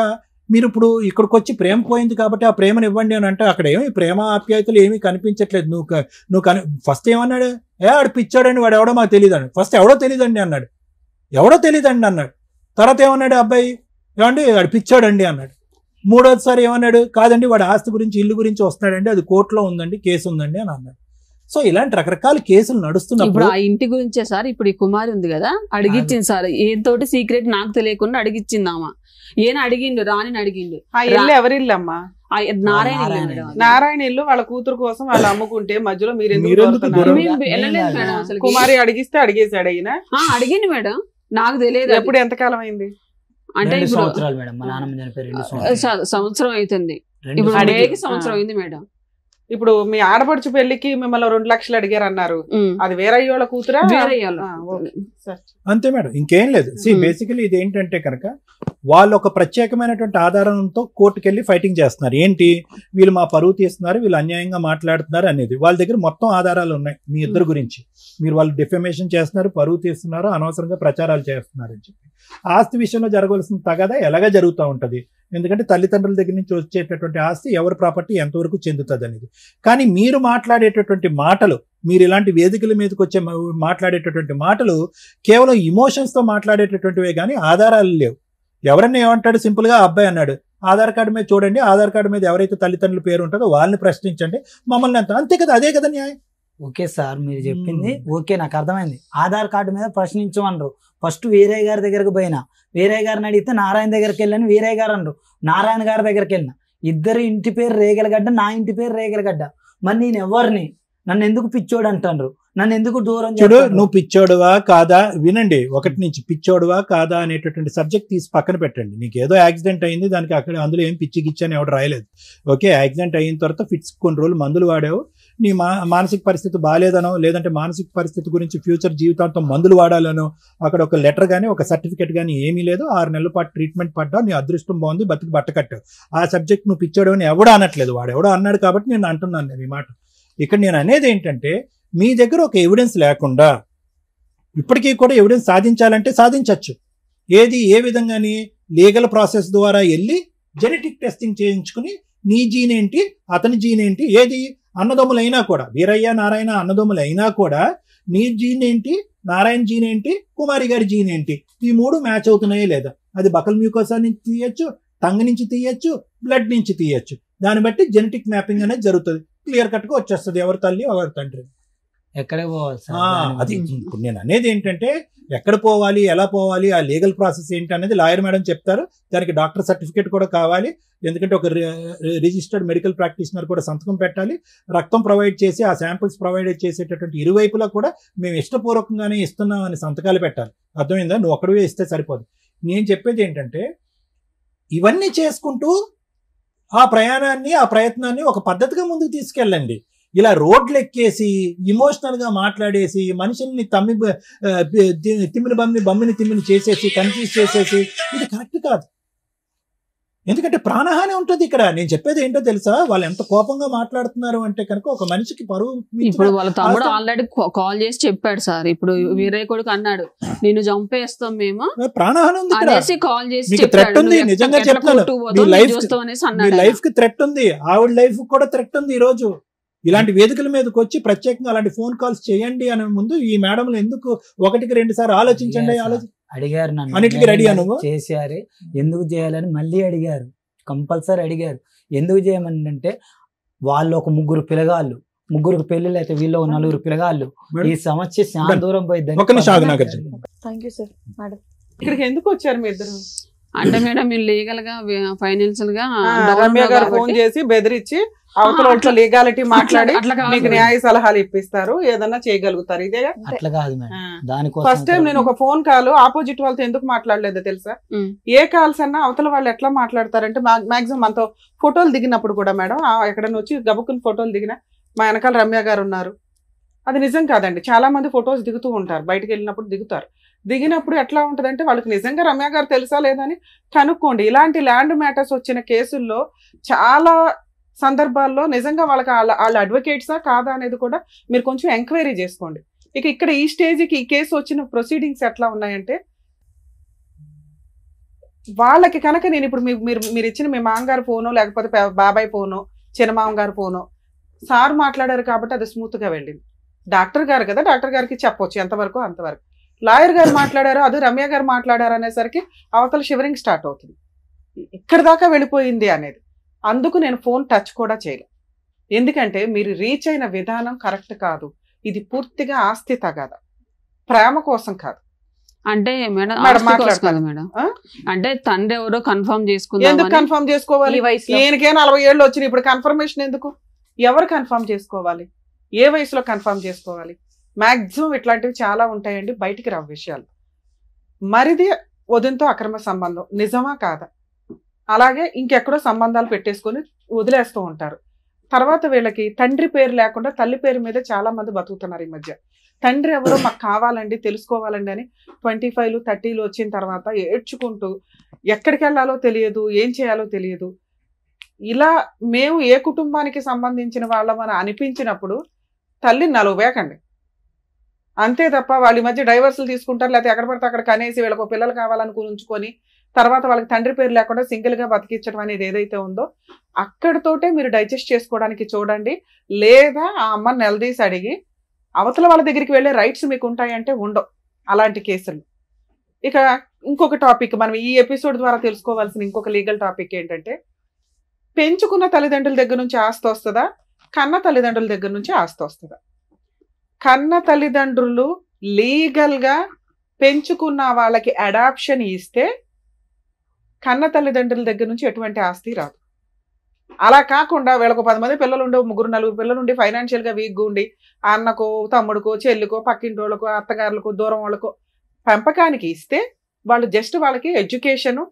మీరు ఇప్పుడు ఇక్కడికి వచ్చి ప్రేమ పోయింది కాబట్టి ఆ ప్రేమను ఇవ్వండి అని అంటే అక్కడ ఏమి ప్రేమ ఆప్యాయతలు ఏమీ కనిపించట్లేదు. నువ్వు ఫస్ట్ ఏమన్నాడు, ఆడు పిచ్చాడని, వాడు ఎవడో మాకు తెలియదండి. ఫస్ట్ ఎవడో తెలియదండి అన్నాడు, తర్వాత ఏమన్నాడు అబ్బాయి, ఏమండి వాడు పిచ్చాడండి అన్నాడు. 3వసారి ఏమన్నాడు, కాదండి వాడు ఆస్తి గురించి, ఇల్లు గురించి వస్తున్నాడండి, అది కోర్టులో ఉందండి, కేసు ఉందండి అని అన్నాడు. సో ఇలాంటి రకరకాల కేసులు నడుస్తున్నప్పుడు ఇప్పుడు ఆ ఇంటి గురించే సార్, ఇప్పుడు ఈ కుమారి ఉంది కదా, అడిగిచ్చింది సార్, ఏంతోటి సీక్రెట్ నాకు తెలియకుండా అడిగిచ్చిందామా. ఏనా అడిగిండు, రాని అడిగిండు. ఎవరిల్లమ్మా నారాయణ నారాయణ మేడం. నారాయణ ఇల్లు వాళ్ళ కూతురు కోసం వాళ్ళు అమ్ముకుంటే మధ్యలో మీరు ఎందుకు మీరెందుకు దూరుతున్నారు? దూరం? మేము వెళ్ళలేదు మేడం అసలు. కుమారి అడిగిస్తే అడిగేశాడు అయినా. అడిగింది మేడం, నాకు తెలియదు. ఎప్పుడు ఎంతకాలం అయింది? అంటే 2 ఇప్పుడు సంవత్సరాలు మేడం, మా నాన్నమ్మ చనిపోయి 2 సంవత్సరాలు. సంవత్సరం అవుతుంది. 2 ఇప్పుడు సంవత్సరాలు. మేకి సంవత్సరం అయింది మేడం. ఇప్పుడు మీ ఆడపడుచు పెళ్లికి మిమ్మల్ని 2 లక్షలు అడిగారు అన్నారు, అది వేరయ్యోళ్ళ కూతురా? వేరయ్యాళ్ళు. అంతే మేడం, ఇంకేం లేదు. బేసికలీ ఇది ఏంటంటే కనుక వాళ్ళు ఒక ప్రత్యేకమైనటువంటి ఆధారంతో కోర్టుకెళ్ళి ఫైటింగ్ చేస్తున్నారు. ఏంటి, వీళ్ళు మా పరువు తీస్తున్నారు, వీళ్ళు అన్యాయంగా మాట్లాడుతున్నారు అనేది. వాళ్ళ దగ్గర మొత్తం ఆధారాలు ఉన్నాయి మీ ఇద్దరు గురించి. మీరు వాళ్ళు డిఫమేషన్ చేస్తున్నారు, పరువు తీస్తున్నారు, అనవసరంగా ప్రచారాలు చేస్తున్నారు అని చెప్పి. ఆస్తి విషయంలో జరగవలసిన తగాదా ఎలాగా జరుగుతూ ఉంటుంది, ఎందుకంటే తల్లిదండ్రుల దగ్గర నుంచి వచ్చేటటువంటి ఆస్తి ఎవరి ప్రాపర్టీ ఎంతవరకు చెందుతుంది అనేది. కానీ మీరు మాట్లాడేటటువంటి మాటలు, మీరు ఇలాంటి వేదికల మీదకి వచ్చే మాట్లాడేటటువంటి మాటలు కేవలం ఇమోషన్స్తో మాట్లాడేటటువంటివే కానీ ఆధారాలు లేవు. ఎవరన్నా ఏమంటాడు, సింపుల్గా అబ్బాయి అన్నాడు, ఆధార్ కార్డు మీద చూడండి, ఆధార్ కార్డు మీద ఎవరైతే తల్లిదండ్రుల పేరు ఉంటుందో వాళ్ళని ప్రశ్నించండి, మమ్మల్ని అంతే కదా, అదే కదా న్యాయం. ఓకే సార్, మీరు చెప్పింది ఓకే, నాకు అర్థమైంది. ఆధార్ కార్డు మీద ప్రశ్నించమన్నారు. ఫస్ట్ వీరయ్య గారి దగ్గరకు పోయినా, వీరయ్య గారిని అడిగితే నారాయణ దగ్గరికి వెళ్ళని వీరయ్య గారు అన్నారు. నారాయణ గారి దగ్గరికి వెళ్ళిన, ఇద్దరు ఇంటి పేరు రేగలగడ్డ, నా ఇంటి పేరు రేగలగడ్డ. మరి నేను ఎవరిని, నన్ను ఎందుకు పిచ్చోడు అంటారు, నన్ను ఎందుకు దూరం చూడు, నువ్వు పిచ్చోడువా కాదా వినండి. ఒకటి నుంచి పిచ్చోడువా కాదా అనేటటువంటి సబ్జెక్ట్ తీసి పక్కన పెట్టండి. నీకు ఏదో యాక్సిడెంట్ అయింది, దానికి అక్కడ అందులో ఏం పిచ్చి గిచ్చి అని ఎవడు రాయలేదు. ఓకే, యాక్సిడెంట్ అయిన తర్వాత ఫిట్స్ కొన్ని రోజులు మందులు వాడావు, నీ మానసిక పరిస్థితి బాగాలేదనో, లేదంటే మానసిక పరిస్థితి గురించి ఫ్యూచర్ జీవితాంతం మందులు వాడాలనో అక్కడ ఒక లెటర్ కానీ ఒక సర్టిఫికేట్ కానీ ఏమీ లేదు. 6 నెలల పాటు ట్రీట్మెంట్ పడ్డావు, నీ అదృష్టం బాగుంది, బతికి బట్ట కట్టావు. ఆ సబ్జెక్ట్ నువ్వు పిచ్చోడు అని ఎవడో అనట్లేదు, వాడు ఎవడో అన్నాడు కాబట్టి నేను అంటున్నాను నేను ఈ మాట. ఇక్కడ నేను అనేది ఏంటంటే, మీ దగ్గర ఒక ఎవిడెన్స్ లేకుండా ఇప్పటికీ కూడా ఎవిడెన్స్ సాధించాలంటే సాధించవచ్చు. ఏది ఏ విధంగాని లీగల్ ప్రాసెస్ ద్వారా వెళ్ళి జెనెటిక్ టెస్టింగ్ చేయించుకుని నీ జీన్ ఏంటి, అతని జీన్ ఏంటి, ఏది అన్నదమ్ములైనా కూడా, వీరయ్య నారాయణ అన్నదమ్ములు అయినా కూడా నీ జీన్ ఏంటి, నారాయణ జీన్ ఏంటి, కుమారి గారి జీన్ ఏంటి, ఈ 3 మ్యాచ్ అవుతున్నాయే లేదా. అది బకల్ మ్యూకోసా నుంచి తీయచ్చు, టంగ్ నుంచి తీయచ్చు, బ్లడ్ నుంచి తీయచ్చు. దాన్ని బట్టి జెనెటిక్ మ్యాపింగ్ అనేది జరుగుతుంది. క్లియర్ కట్ గా వచ్చేస్తుంది ఎవరి తల్లి ఎవరి తండ్రి. ఎక్కడే పోవాలి సార్, అది ఇప్పుడు నేను అనేది ఏంటంటే, ఎక్కడ పోవాలి, ఎలా పోవాలి, ఆ లీగల్ ప్రాసెస్ ఏంటి అనేది లాయర్ మేడం చెప్తారు. దానికి డాక్టర్ సర్టిఫికేట్ కూడా కావాలి, ఎందుకంటే ఒక రిజిస్టర్డ్ మెడికల్ ప్రాక్టీషనర్ కూడా సంతకం పెట్టాలి. రక్తం ప్రొవైడ్ చేసి ఆ శాంపిల్స్ ప్రొవైడ్ చేసేటటువంటి ఇరువైపులా కూడా మేము ఇష్టపూర్వకంగానే ఇస్తున్నాం అని సంతకాలు పెట్టాలి. అర్థమైందా? నువ్వు ఒక్కడివే ఇస్తే సరిపోదు. నేను చెప్పేది ఏంటంటే, ఇవన్నీ చేసుకుంటూ ఆ ప్రయాణాన్ని, ఆ ప్రయత్నాన్ని ఒక పద్ధతిగా ముందుకు తీసుకెళ్ళండి. ఇలా రోడ్లు ఎక్కేసి ఇమోషనల్ గా మాట్లాడేసి మనుషుల్ని తిమ్మిని బమ్మిని తిమ్మిని చేసేసి కన్ఫ్యూజ్ చేసేసి ఇది కరెక్ట్ కాదు. ఎందుకంటే ప్రాణహాని ఉంటుంది ఇక్కడ. నేను చెప్పేది ఏంటో తెలుసా, వాళ్ళు ఎంత కోపంగా మాట్లాడుతున్నారు అంటే కనుక ఒక మనిషికి పరువు. ఇప్పుడు వాళ్ళ తమ్ముడు ఆల్రెడీ కాల్ చేసి చెప్పాడు సార్, ఇప్పుడు వీరయ్య కొడుకు అన్నాడు నిన్ను చంపేస్తాం మేము, ప్రాణహాని ఉంది అనేసి కాల్ చేసి మీకు థ్రెట్ ఉంది. నిజంగా చెప్తాను, మీ లైఫ్ కి థ్రెట్ ఉంది, ఆవిడ లైఫ్ కూడా థ్రెట్ ఉంది. ఈ రోజు ఇలాంటి వేదికల మీదకి వచ్చి ప్రత్యేకంగా అలాంటి ఫోన్ కాల్స్ చేయండి అనే ముందు ఈ మేడంలు ఎందుకు 1-2 సార్లు ఆలోచించండి. అడిగారు నన్ను, అన్నిటికీ రెడీ నువ్వు చేశారు, ఎందుకు చేయాలని మళ్ళీ అడిగారు, కంపల్సరీ అడిగారు. ఎందుకు చేయమని అంటే, వాళ్ళు ఒక 3 పిల్లగాళ్ళు, 3 పెళ్లిళ్ళు అయితే వీళ్ళు 4 పిల్లగాళ్ళు. ఈ సమస్య చాలా దూరం పోయింది. ఇక్కడికి ఎందుకు వచ్చారు మీ ఇద్దరు అంటే మేడం, మీరు లీగల్ గా ఫైనాన్షియల్ గా రమ్య గారు ఫోన్ చేసి బెదిరించి అవతల లీగాలిటీ మాట్లాడి మీకు న్యాయ సలహాలు ఇప్పిస్తారు, ఏదన్నా చేయగలుగుతారు. ఇదేగా? అట్లా కాదు మేడం, దానికోసం ఫస్ట్ టైం నేను ఒక ఫోన్ కాల్ ఆపోజిట్ వాళ్ళతో ఎందుకు మాట్లాడలేదో తెలుసా? ఏ కాల్స్ అన్నా అవతల వాళ్ళు ఎట్లా మాట్లాడతారంటే, మాక్సిమం మనతో ఫోటోలు దిగినప్పుడు కూడా మేడం, ఎక్కడైనా వచ్చి గబుక్కుని ఫోటోలు దిగినా మా వెనకాల రమ్య గారు ఉన్నారు, అది నిజం కాదండి. చాలా మంది ఫొటోస్ దిగుతూ ఉంటారు, బయటకు వెళ్ళినప్పుడు దిగుతారు. దిగినప్పుడు ఎట్లా ఉంటుందంటే, వాళ్ళకి నిజంగా రమ్య గారు తెలుసా లేదని కనుక్కోండి. ఇలాంటి ల్యాండ్ మ్యాటర్స్ వచ్చిన కేసుల్లో చాలా సందర్భాల్లో నిజంగా వాళ్ళకి వాళ్ళ అడ్వకేట్సా కాదా అనేది కూడా మీరు కొంచెం ఎంక్వైరీ చేసుకోండి. ఇక్కడ ఈ స్టేజ్కి ఈ కేసు వచ్చిన ప్రొసీడింగ్స్ ఎట్లా ఉన్నాయంటే, వాళ్ళకి కనుక నేను ఇప్పుడు మీరు ఇచ్చిన మీ మామగారు ఫోనో లేకపోతే బాబాయ్ ఫోనో చిన్నమామ గారు ఫోనో సార్ మాట్లాడారు కాబట్టి అది స్మూత్గా వెళ్ళింది. డాక్టర్ గారు కదా, డాక్టర్ గారికి చెప్పొచ్చు ఎంతవరకు అంతవరకు. లాయర్ గారు మాట్లాడారు, అది రమ్య గారు మాట్లాడారు అనేసరికి అవతల షివరింగ్ స్టార్ట్ అవుతుంది. ఇక్కడ దాకా వెళ్ళిపోయింది అనేది. అందుకు నేను ఫోన్ టచ్ కూడా చేయలేదు. ఎందుకంటే మీరు రీచ్ అయిన విధానం కరెక్ట్ కాదు. ఇది పూర్తిగా ఆస్తి తగాదా, ప్రేమ కోసం కాదు. అంటే మేడం మేడం ఆస్తి కోసం కదా మాట్లాడతాను. మేడం. ఆ? అంటే తండ్రి ఎవరో కన్ఫర్మ్ ఎందుకు చేసుకుందాం. కన్ఫర్మ్ చేసుకోవాలి? ఈ వయసులో ఈయనకే 40 ఏళ్ళు వచ్చినాయి, ఇప్పుడు కన్ఫర్మేషన్ ఎందుకు? ఎవరు కన్ఫర్మ్ చేసుకోవాలి? ఏ వయసులో కన్ఫర్మ్ చేసుకోవాలి? మాక్సిమం ఇట్లాంటివి చాలా ఉంటాయండి, బయటికి రావు విషయాలు. మరిది వదినతో అక్రమ సంబంధం నిజమా కాదా? అలాగే ఇంకెక్కడో సంబంధాలు పెట్టేసుకొని వదిలేస్తూ ఉంటారు. తర్వాత వీళ్ళకి తండ్రి పేరు లేకుండా తల్లి పేరు మీద చాలా మంది బతుకుతున్నారు ఈ మధ్య. తండ్రి ఎవరో మాకు కావాలండి, తెలుసుకోవాలండి అని 25, 30 వచ్చిన తర్వాత ఏడ్చుకుంటూ ఎక్కడికి వెళ్ళాలో తెలియదు, ఏం చేయాలో తెలియదు. ఇలా మేము ఏ కుటుంబానికి సంబంధించిన వాళ్ళమని అనిపించినప్పుడు తల్లిని నలుగువేకండి. అంతే తప్ప వాళ్ళ ఈ మధ్య డైవర్సులు తీసుకుంటారు, లేకపోతే ఎక్కడ పడితే అక్కడ కనేసి వీళ్ళకు పిల్లలు కావాలనుకుని ఉంచుకొని తర్వాత వాళ్ళకి తండ్రి పేరు లేకుండా సింగిల్గా బతికించడం అనేది ఏదైతే ఉందో అక్కడితోటే మీరు డైజెస్ట్ చేసుకోవడానికి చూడండి. లేదా ఆ అమ్మని నిలదీసి అడిగి అవతల వాళ్ళ దగ్గరికి వెళ్ళే రైట్స్ మీకు ఉంటాయంటే ఉండవు అలాంటి కేసులు. ఇక ఇంకొక టాపిక్ మనం ఈ ఎపిసోడ్ ద్వారా తెలుసుకోవాల్సిన ఇంకొక లీగల్ టాపిక్ ఏంటంటే, పెంచుకున్న తల్లిదండ్రుల దగ్గర నుంచి ఆస్తి వస్తుందా, కన్న తల్లిదండ్రుల దగ్గర నుంచి ఆస్తి వస్తుందా? కన్న తల్లిదండ్రులు లీగల్గా పెంచుకున్న వాళ్ళకి అడాప్షన్ ఇస్తే కన్న తల్లిదండ్రుల దగ్గర నుంచి ఎటువంటి ఆస్తి రాదు. అలా కాకుండా వీళ్ళకు 10 మంది పిల్లలు ఉండే, 3, 4 పిల్లలు ఉండి ఫైనాన్షియల్గా వీక్గా ఉండి అన్నకో తమ్ముడికో చెల్లికో పక్కింటి వాళ్ళకో అత్తగారులకో దూరం వాళ్ళకో పెంపకానికి ఇస్తే వాళ్ళు జస్ట్ వాళ్ళకి ఎడ్యుకేషను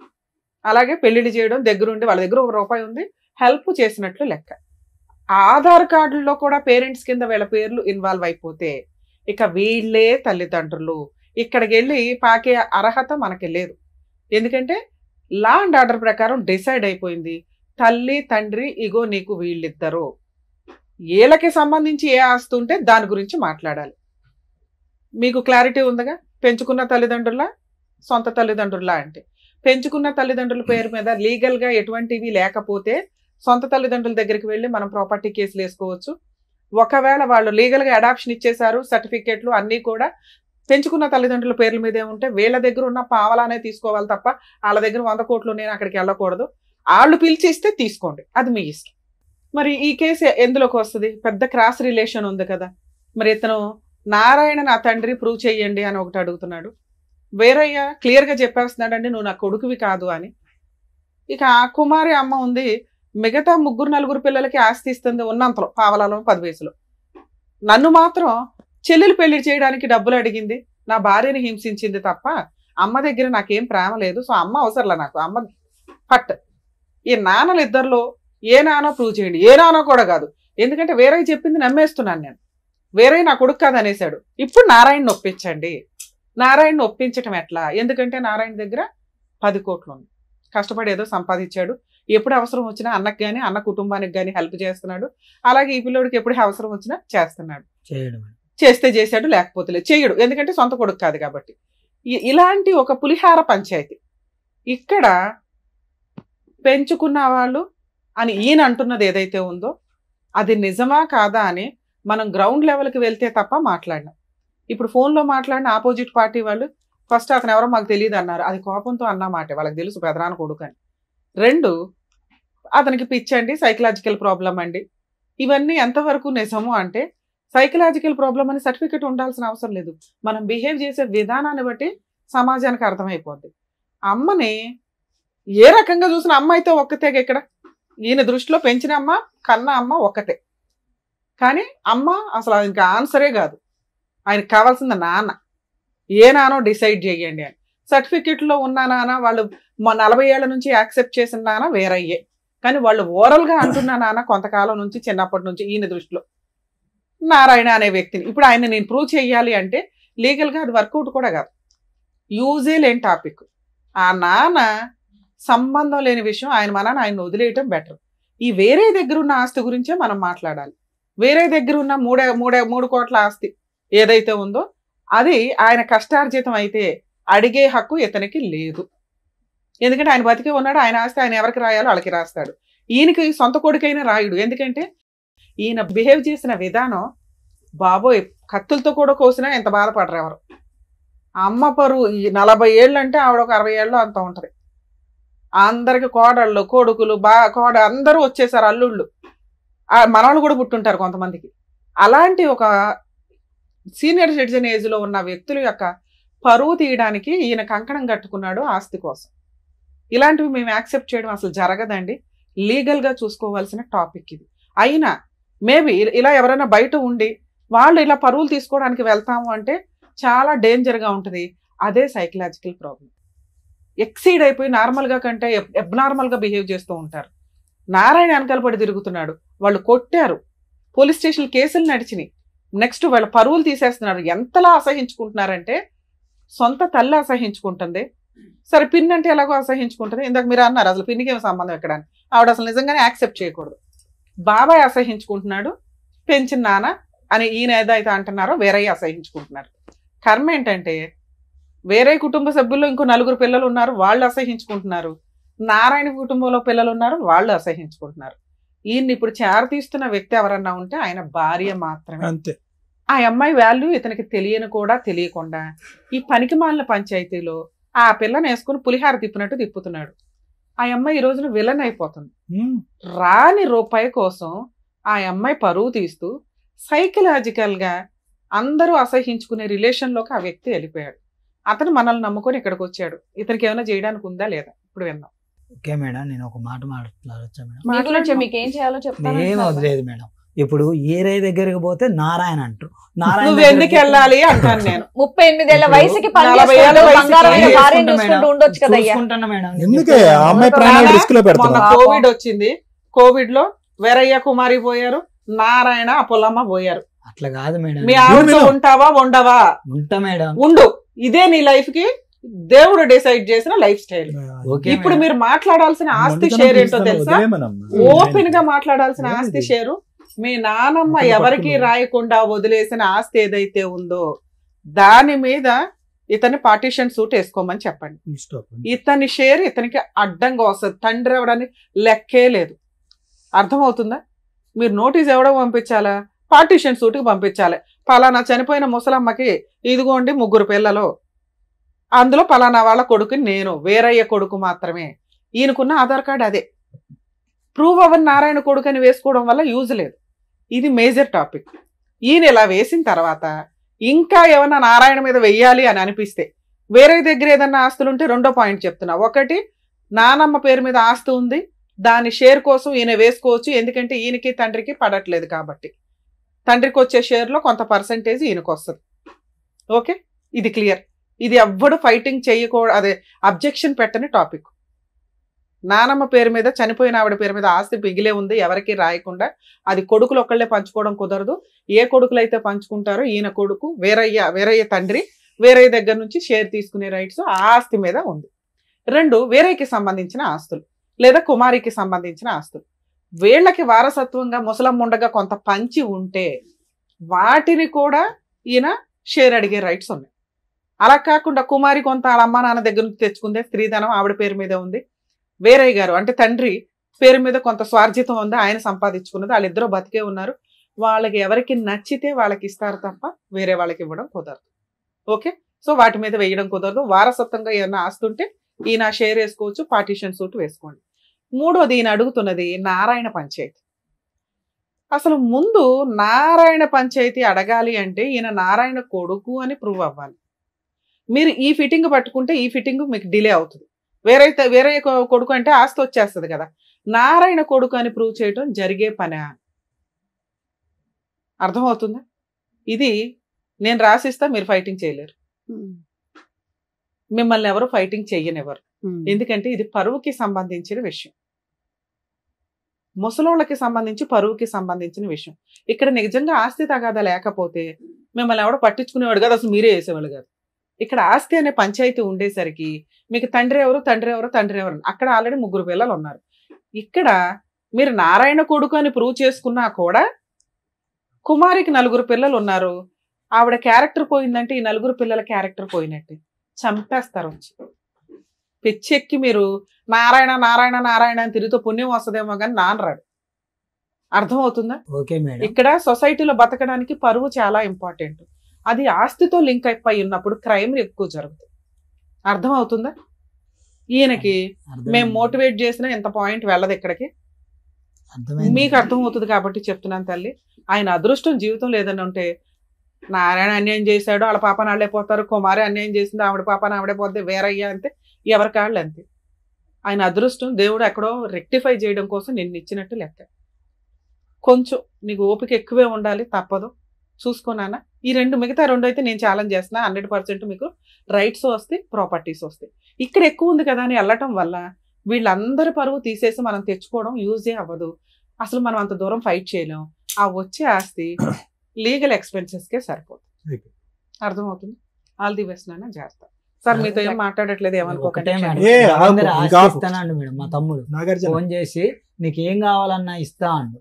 అలాగే పెళ్లిళ్ళు చేయడం దగ్గరుండి వాళ్ళ దగ్గర ₹1 ఉంది హెల్ప్ చేసినట్లు లెక్క. ఆధార్ కార్డుల్లో కూడా పేరెంట్స్ కింద వీళ్ళ పేర్లు ఇన్వాల్వ్ అయిపోతే ఇక వీళ్ళే తల్లిదండ్రులు. ఇక్కడికి వెళ్ళి పాకే అర్హత మనకి లేదు. ఎందుకంటే లా అండ్ ఆర్డర్ ప్రకారం డిసైడ్ అయిపోయింది, తల్లి తండ్రి ఇగో నీకు వీళ్ళిద్దరు, వీళ్ళకి సంబంధించి ఏ ఆస్తి ఉంటే దాని గురించి మాట్లాడాలి. మీకు క్లారిటీ ఉందిగా? పెంచుకున్న తల్లిదండ్రుల సొంత తల్లిదండ్రుల అంటే పెంచుకున్న తల్లిదండ్రుల పేరు మీద లీగల్గా ఎటువంటివి లేకపోతే సొంత తల్లిదండ్రుల దగ్గరికి వెళ్ళి మనం ప్రాపర్టీ కేసులు వేసుకోవచ్చు. ఒకవేళ వాళ్ళు లీగల్గా అడాప్షన్ ఇచ్చేశారు, సర్టిఫికేట్లు అన్నీ కూడా పెంచుకున్న తల్లిదండ్రుల పేర్ల మీదే ఉంటే వీళ్ళ దగ్గర ఉన్న పావలానే తీసుకోవాలి తప్ప వాళ్ళ దగ్గర 100 కోట్లు నేను అక్కడికి వెళ్ళకూడదు. వాళ్ళు పిలిచి ఇస్తే తీసుకోండి, అది మీ ఇష్టం. మరి ఈ కేసు ఎందులోకి వస్తుంది? పెద్ద క్రాస్ రిలేషన్ ఉంది కదా. మరి ఇతను నారాయణ నా తండ్రి ప్రూవ్ చెయ్యండి అని ఒకటి అడుగుతున్నాడు, వేరయ్య క్లియర్గా చెప్పేస్తున్నాడండి నువ్వు నా కొడుకువి కాదు అని. ఇక ఆ కుమారి అమ్మ ఉంది, మిగతా 3, 4 పిల్లలకి ఆస్తి ఇస్తుంది ఉన్నంతలో పావలాలో 10 వయసులో. నన్ను మాత్రం చెల్లెలు పెళ్లి చేయడానికి డబ్బులు అడిగింది, నా భార్యని హింసించింది తప్ప అమ్మ దగ్గర నాకేం ప్రేమ లేదు. సో అమ్మ అవసరంలా నాకు, అమ్మ ఫట్. ఈ నాన్నలు ఇద్దరిలో ఏ నానో ప్రూవ్ చేయండి. ఏ నానో కూడా కాదు, ఎందుకంటే వేరే చెప్పింది నమ్మేస్తున్నాను నేను. వేరే నా కొడుకు కాదు అనేసాడు. ఇప్పుడు నారాయణని ఒప్పించండి. నారాయణని ఒప్పించటం ఎట్లా? ఎందుకంటే నారాయణ దగ్గర 10 కోట్లు ఉంది, కష్టపడి ఏదో సంపాదించాడు. ఎప్పుడు అవసరం వచ్చినా అన్నకు కానీ అన్న కుటుంబానికి కానీ హెల్ప్ చేస్తున్నాడు. అలాగే ఈ పిల్లోడికి ఎప్పుడు అవసరం వచ్చినా చేస్తున్నాడు. చేస్తే చేశాడు, లేకపోతే లేదు, చేయడు, ఎందుకంటే సొంత కొడుకు కాదు కాబట్టి. ఇలాంటి ఒక పులిహార పంచాయతీ. ఇక్కడ పెంచుకున్న వాళ్ళు అని ఈయన అంటున్నది ఏదైతే ఉందో అది నిజమా కాదా అని మనం గ్రౌండ్ లెవెల్కి వెళ్తే తప్ప మాట్లాడినాం. ఇప్పుడు ఫోన్లో మాట్లాడిన ఆపోజిట్ పార్టీ వాళ్ళు ఫస్ట్ అతను ఎవరో మాకు తెలియదు అన్నారు, అది కోపంతో అన్నమాట, వాళ్ళకి తెలుసు పెదనాన్న కొడుకు అని. 2, అతనికి పిచ్చండి, సైకలాజికల్ ప్రాబ్లం అండి. ఇవన్నీ ఎంతవరకు నిజము అంటే సైకలాజికల్ ప్రాబ్లం అని సర్టిఫికెట్ ఉండాల్సిన అవసరం లేదు, మనం బిహేవ్ చేసే విధానాన్ని బట్టి సమాజానికి అర్థమైపోద్ది. అమ్మని ఏ రకంగా చూసిన అమ్మ అయితే ఒక్కతే. ఇక్కడ ఈయన దృష్టిలో పెంచిన అమ్మ కన్న అమ్మ ఒక్కటే, కానీ అమ్మ అసలు ఇంకా ఆన్సరే కాదు. ఆయనకు కావాల్సింది నాన్న. ఏ నానో డిసైడ్ చేయండి అని. సర్టిఫికెట్లో ఉన్న నాన్న వాళ్ళు 40 ఏళ్ల నుంచి యాక్సెప్ట్ చేసిన నాన్న వేరయ్యే, కానీ వాళ్ళు ఓరల్గా అంటున్న నాన్న కొంతకాలం నుంచి చిన్నప్పటి నుంచి ఈయన దృష్టిలో నారాయణ అనే వ్యక్తిని. ఇప్పుడు ఆయన నేను ప్రూవ్ చేయాలి అంటే లీగల్గా అది వర్కౌట్ కూడా కాదు, యూజే లేని టాపిక్. ఆ నాన్న సంబంధం లేని విషయం, ఆయన నాన్న ఆయన వదిలేయటం బెటర్. ఈ వేరే దగ్గర ఉన్న ఆస్తి గురించే మనం మాట్లాడాలి. వేరే దగ్గర ఉన్న 3 కోట్ల ఆస్తి ఏదైతే ఉందో అది ఆయన కష్టార్జితం అయితే అడిగే హక్కు ఇతనికి లేదు. ఎందుకంటే ఆయన బతికే ఉన్నాడు, ఆయన ఆస్తి ఆయన ఎవరికి రాయాలో వాళ్ళకి రాస్తాడు. ఈయనకి సొంత కొడుకైనా రాయుడు, ఎందుకంటే ఈయన బిహేవ్ చేసిన విధానం బాబోయ్ కత్తులతో కూడా కోసినా ఎంత బాధపడరు ఎవరు. అమ్మ పరువు 40 ఏళ్ళు అంటే ఆవిడ ఒక 60 ఏళ్ళు అంత ఉంటుంది. అందరికి కోడళ్ళు కొడుకులు అందరూ వచ్చేసారు, అల్లుళ్ళు, మనవాళ్ళు కూడా పుట్టుంటారు కొంతమందికి. అలాంటి ఒక సీనియర్ సిటిజన్ ఏజ్లో ఉన్న వ్యక్తుల యొక్క పరువు తీయడానికి ఈయన కంకణం కట్టుకున్నాడు ఆస్తి కోసం. ఇలాంటివి మేము యాక్సెప్ట్ చేయడం అసలు జరగదండి. లీగల్గా చూసుకోవాల్సిన టాపిక్ ఇది. అయినా మేబీ ఇలా ఎవరైనా బయట ఉండి వాళ్ళు ఇలా పరువులు తీసుకోవడానికి వెళ్తాము అంటే చాలా డేంజర్గా ఉంటుంది. అదే సైకలాజికల్ ప్రాబ్లం. ఎక్సీడ్ అయిపోయి నార్మల్గా కంటే అబ్నార్మల్గా బిహేవ్ చేస్తూ ఉంటారు. నారాయణ వెనకాల పడి తిరుగుతున్నాడు, వాళ్ళు కొట్టారు, పోలీస్ స్టేషన్ కేసులు నడిచినాయి, నెక్స్ట్ వాళ్ళ పరువులు తీసేస్తున్నారు. ఎంతలా అసహించుకుంటున్నారంటే సొంత తల్లి అసహించుకుంటుంది, సరే పిన్ అంటే ఎలాగో అసహించుకుంటుంది. ఇందాక మీరు అన్నారు అసలు పిన్నికి ఏమి సంబంధం ఎక్కడ అని. ఆవిడ అసలు నిజంగానే యాక్సెప్ట్ చేయకూడదు. బాబాయ్ అసహించుకుంటున్నాడు, పెంచిన నాన్న అని ఈయన ఏదైతే అంటున్నారో వేరయ్య అసహించుకుంటున్నారు. కర్మ ఏంటంటే వేరే కుటుంబ సభ్యుల్లో ఇంకో 4 పిల్లలు ఉన్నారు, వాళ్ళు అసహించుకుంటున్నారు. నారాయణ కుటుంబంలో పిల్లలు ఉన్నారు, వాళ్ళు అసహించుకుంటున్నారు. ఈయన్ని ఇప్పుడు చేరతీస్తున్న వ్యక్తి ఎవరన్నా ఉంటే ఆయన భార్య మాత్రమే. అంతే. ఆ అమ్మాయి వాల్యూ ఇతనికి తెలియని కూడా తెలియకుండా ఈ పనికిమాలిన పంచాయతీలో ఆ పిల్లని వేసుకుని పులిహార తిప్పినట్టు తిప్పుతున్నాడు. ఆ అమ్మాయి ఈ రోజున విలన్ అయిపోతుంది. రాని రూపాయి కోసం ఆ అమ్మాయి పరువు తీస్తూ సైకలాజికల్ గా అందరూ అసహించుకునే రిలేషన్లోకి ఆ వ్యక్తి వెళ్ళిపోయాడు. అతను మనల్ని నమ్ముకొని ఇక్కడికి వచ్చాడు. ఇతనికి ఏమైనా చేయడానికి ఉందా లేదా ఇప్పుడు విన్నాం. ఓకే మేడం, నేను ఒక మాట మాట్లాడొచ్చా మేడం? మీకు ఏం చేయాలో చెప్తాను. ఏం వదిలేదు మేడం. ఇప్పుడు ఏరై దగ్గరికి పోతే నారాయణ అంటారు. నువ్వు ఎందుకు వెళ్ళాలి అంటాను నేను. 38 ఏళ్ల వయసుకి ఉండొచ్చు కదా. ఎందుకే ఆ అమ్మాయి ప్రాణాలు రిస్క్ లో పెడతారు. కోవిడ్ వచ్చింది, కోవిడ్ లో వీరయ్య కుమారి పోయారు, నారాయణ అపోలమ్మ పోయారు. అట్లా కాదు మేడం. మీ ఆవిడతో ఉంటావా ఉండవా? ఉంటా మేడం. ఉండు. ఇదే నీ లైఫ్ కి దేవుడు డిసైడ్ చేసిన లైఫ్ స్టైల్. ఇప్పుడు మీరు మాట్లాడాల్సిన ఆస్తి షేర్ ఏంటో తెలుసా? ఓపెన్ గా మాట్లాడాల్సిన ఆస్తి షేరు మీ నానమ్మ ఎవరికి రాయకుండా వదిలేసిన ఆస్తి ఏదైతే ఉందో దాని మీద ఇతని పార్టీషన్ సూట్ వేసుకోమని చెప్పండి. ఇతని షేర్ ఇతనికి అడ్డంగా వస్తుంది. తండ్రి ఎవడని లెక్కే లేదు. అర్థమవుతుందా? మీరు నోటీస్ ఎవడో పంపించాలా? పార్టీషన్ సూట్కి పంపించాలి. పలానా చనిపోయిన ముసలమ్మకి ఇదిగోండి 3 పిల్లలు, అందులో పలానా వాళ్ళ కొడుకుని నేను, వేరయ్య కొడుకు మాత్రమే. ఈయనకున్న ఆధార్ కార్డు అదే. ప్రూవ్ అవ్వని నారాయణ కొడుకు అని వేసుకోవడం వల్ల యూజ్ లేదు. ఇది మేజర్ టాపిక్. ఈయన ఇలా వేసిన తర్వాత ఇంకా ఏమన్నా నారాయణ మీద వెయ్యాలి అని అనిపిస్తే వేరే దగ్గర ఏదన్నా ఆస్తులు ఉంటే రెండో పాయింట్ చెప్తున్నా. ఒకటి, నానమ్మ పేరు మీద ఆస్తి ఉంది, దాని షేర్ కోసం ఈయన వేసుకోవచ్చు. ఎందుకంటే ఈయనకి తండ్రికి పడట్లేదు కాబట్టి తండ్రికి వచ్చే షేర్లో కొంత పర్సంటేజ్ ఈయనకు వస్తుంది. ఓకే, ఇది క్లియర్. ఇది ఎవ్వడు ఫైటింగ్ చేయకూడదు, అదే అబ్జెక్షన్ పెట్టని టాపిక్. నానమ్మ పేరు మీద చనిపోయిన ఆవిడ పేరు మీద ఆస్తి మిగిలే ఉంది, ఎవరికి రాయకుండా. అది కొడుకులు ఒక్కళ్ళే పంచుకోవడం కుదరదు. ఏ కొడుకులు అయితే పంచుకుంటారో ఈయన కొడుకు వేరయ్య తండ్రి వేరయ్య దగ్గర నుంచి షేర్ తీసుకునే రైట్స్ ఆ ఆస్తి మీద ఉంది. 2, వేరయ్యకి సంబంధించిన ఆస్తులు లేదా కుమారికి సంబంధించిన ఆస్తులు. వీళ్ళకి వారసత్వంగా ముసలమ్మ ఉండగా కొంత పంచి ఉంటే వాటిని కూడా ఈయన షేర్ అడిగే రైట్స్ ఉన్నాయి. అలా కాకుండా కుమారి కొంత వాళ్ళ అమ్మ నాన్న దగ్గర నుంచి తెచ్చుకుందే, స్త్రీధనం ఆవిడ పేరు మీద ఉంది. వేరయ్య గారు అంటే తండ్రి పేరు మీద కొంత స్వార్జితం ఉంది, ఆయన సంపాదించుకున్నది. వాళ్ళిద్దరూ బతికే ఉన్నారు. వాళ్ళకి ఎవరికి నచ్చితే వాళ్ళకి ఇస్తారు తప్ప వేరే వాళ్ళకి ఇవ్వడం కుదరదు. ఓకే, సో వాటి మీద వేయడం కుదరదు. వారసత్వంగా ఏమైనా ఆస్తుంటే ఈయన షేర్ వేసుకోవచ్చు, పార్టీషన్ సూట్ వేసుకోండి. 3వది, ఈయన అడుగుతున్నది నారాయణ పంచాయతీ. అసలు ముందు నారాయణ పంచాయతీ అడగాలి అంటే ఈయన నారాయణ కొడుకు అని ప్రూవ్ అవ్వాలి. మీరు ఈ ఫిట్టింగ్ పట్టుకుంటే ఈ ఫిట్టింగ్ మీకు డిలే అవుతుంది. వేరే కొడుకు అంటే ఆస్తి వచ్చేస్తుంది కదా. నారాయణ కొడుకు అని ప్రూవ్ చేయడం జరిగే పని. అర్థమవుతుందా? ఇది నేను రాసిస్తా, మీరు ఫైటింగ్ చేయలేరు. మిమ్మల్ని ఎవరు ఫైటింగ్ చెయ్యనివ్వరు. ఎందుకంటే ఇది పరువుకి సంబంధించిన విషయం, ముసలోళ్ళకి సంబంధించి పరువుకి సంబంధించిన విషయం. ఇక్కడ నిజంగా ఆస్తి తగాదా లేకపోతే మిమ్మల్ని ఎవడో పట్టించుకునేవాడు కాదు, అసలు మీరే వేసేవాళ్ళు కాదు. ఇక్కడ ఆస్తి అనే పంచాయతీ ఉండేసరికి మీకు తండ్రి ఎవరు అక్కడ ఆల్రెడీ 3 పిల్లలు ఉన్నారు. ఇక్కడ మీరు నారాయణ కొడుకు అని ప్రూవ్ చేసుకున్నా కూడా కుమారికి 4 పిల్లలు ఉన్నారు. ఆవిడ క్యారెక్టర్ పోయిందంటే ఈ 4 పిల్లల క్యారెక్టర్ పోయినట్టే. చంపేస్తారు వచ్చి. పిచ్చెక్కి మీరు నారాయణ నారాయణ నారాయణ అని తిరుగుతూ పుణ్యం వస్తుందేమో కానీ నానరాడు. అర్థమవుతుందా? ఇక్కడ సొసైటీలో బతకడానికి పరువు చాలా ఇంపార్టెంట్. అది ఆస్తితో లింక్ అయిపోయి ఉన్నప్పుడు క్రైమ్ ఎక్కువ జరుగుతుంది. అర్థమవుతుందా? ఈయనకి మేము మోటివేట్ చేసినా ఎంత పాయింట్ వెళ్ళదు ఇక్కడికి. మీకు అర్థమవుతుంది కాబట్టి చెప్తున్నాను తల్లి. ఆయన అదృష్టం జీవితం లేదని ఉంటే నారాయణ అన్యాయం చేశాడు, వాళ్ళ పాపని వాళ్ళే పోతారు, కుమారి అన్యాయం చేసింది, ఆవిడ పాపని ఆవిడే పోతే వేరయ్యా అంతే, ఎవరి కాళ్ళు అంతే. ఆయన అదృష్టం దేవుడు ఎక్కడో రెక్టిఫై చేయడం కోసం నిన్ను ఇచ్చినట్టు లెక్క. కొంచెం నీకు ఓపిక ఎక్కువే ఉండాలి, తప్పదు, చూసుకున్నానా. ఈ మిగతా రెండు అయితే నేను ఛాలెంజ్ చేస్తున్నా. 100% మీకు రైట్స్ వస్తాయి, ప్రాపర్టీస్ వస్తాయి. ఇక్కడ ఎక్కువ ఉంది కదా అని వెళ్ళటం వల్ల వీళ్ళందరి పరువు తీసేసి మనం తెచ్చుకోవడం యూజే అవ్వదు. అసలు మనం అంత దూరం ఫైట్ చేయలేం. ఆ వచ్చే ఆస్తి లీగల్ ఎక్స్పెన్సెస్కే సరిపోతుంది. అర్థమవుతుంది. ఆల్ ది బెస్ట్ నాన్న, జాగ్రత్త. సార్ మీతో ఏం మాట్లాడట్లేదు, ఏమనుకోకండి. మేడం మా తమ్ముడు ఫోన్ చేసి నీకు ఏం కావాలన్నా ఇస్తా అండు.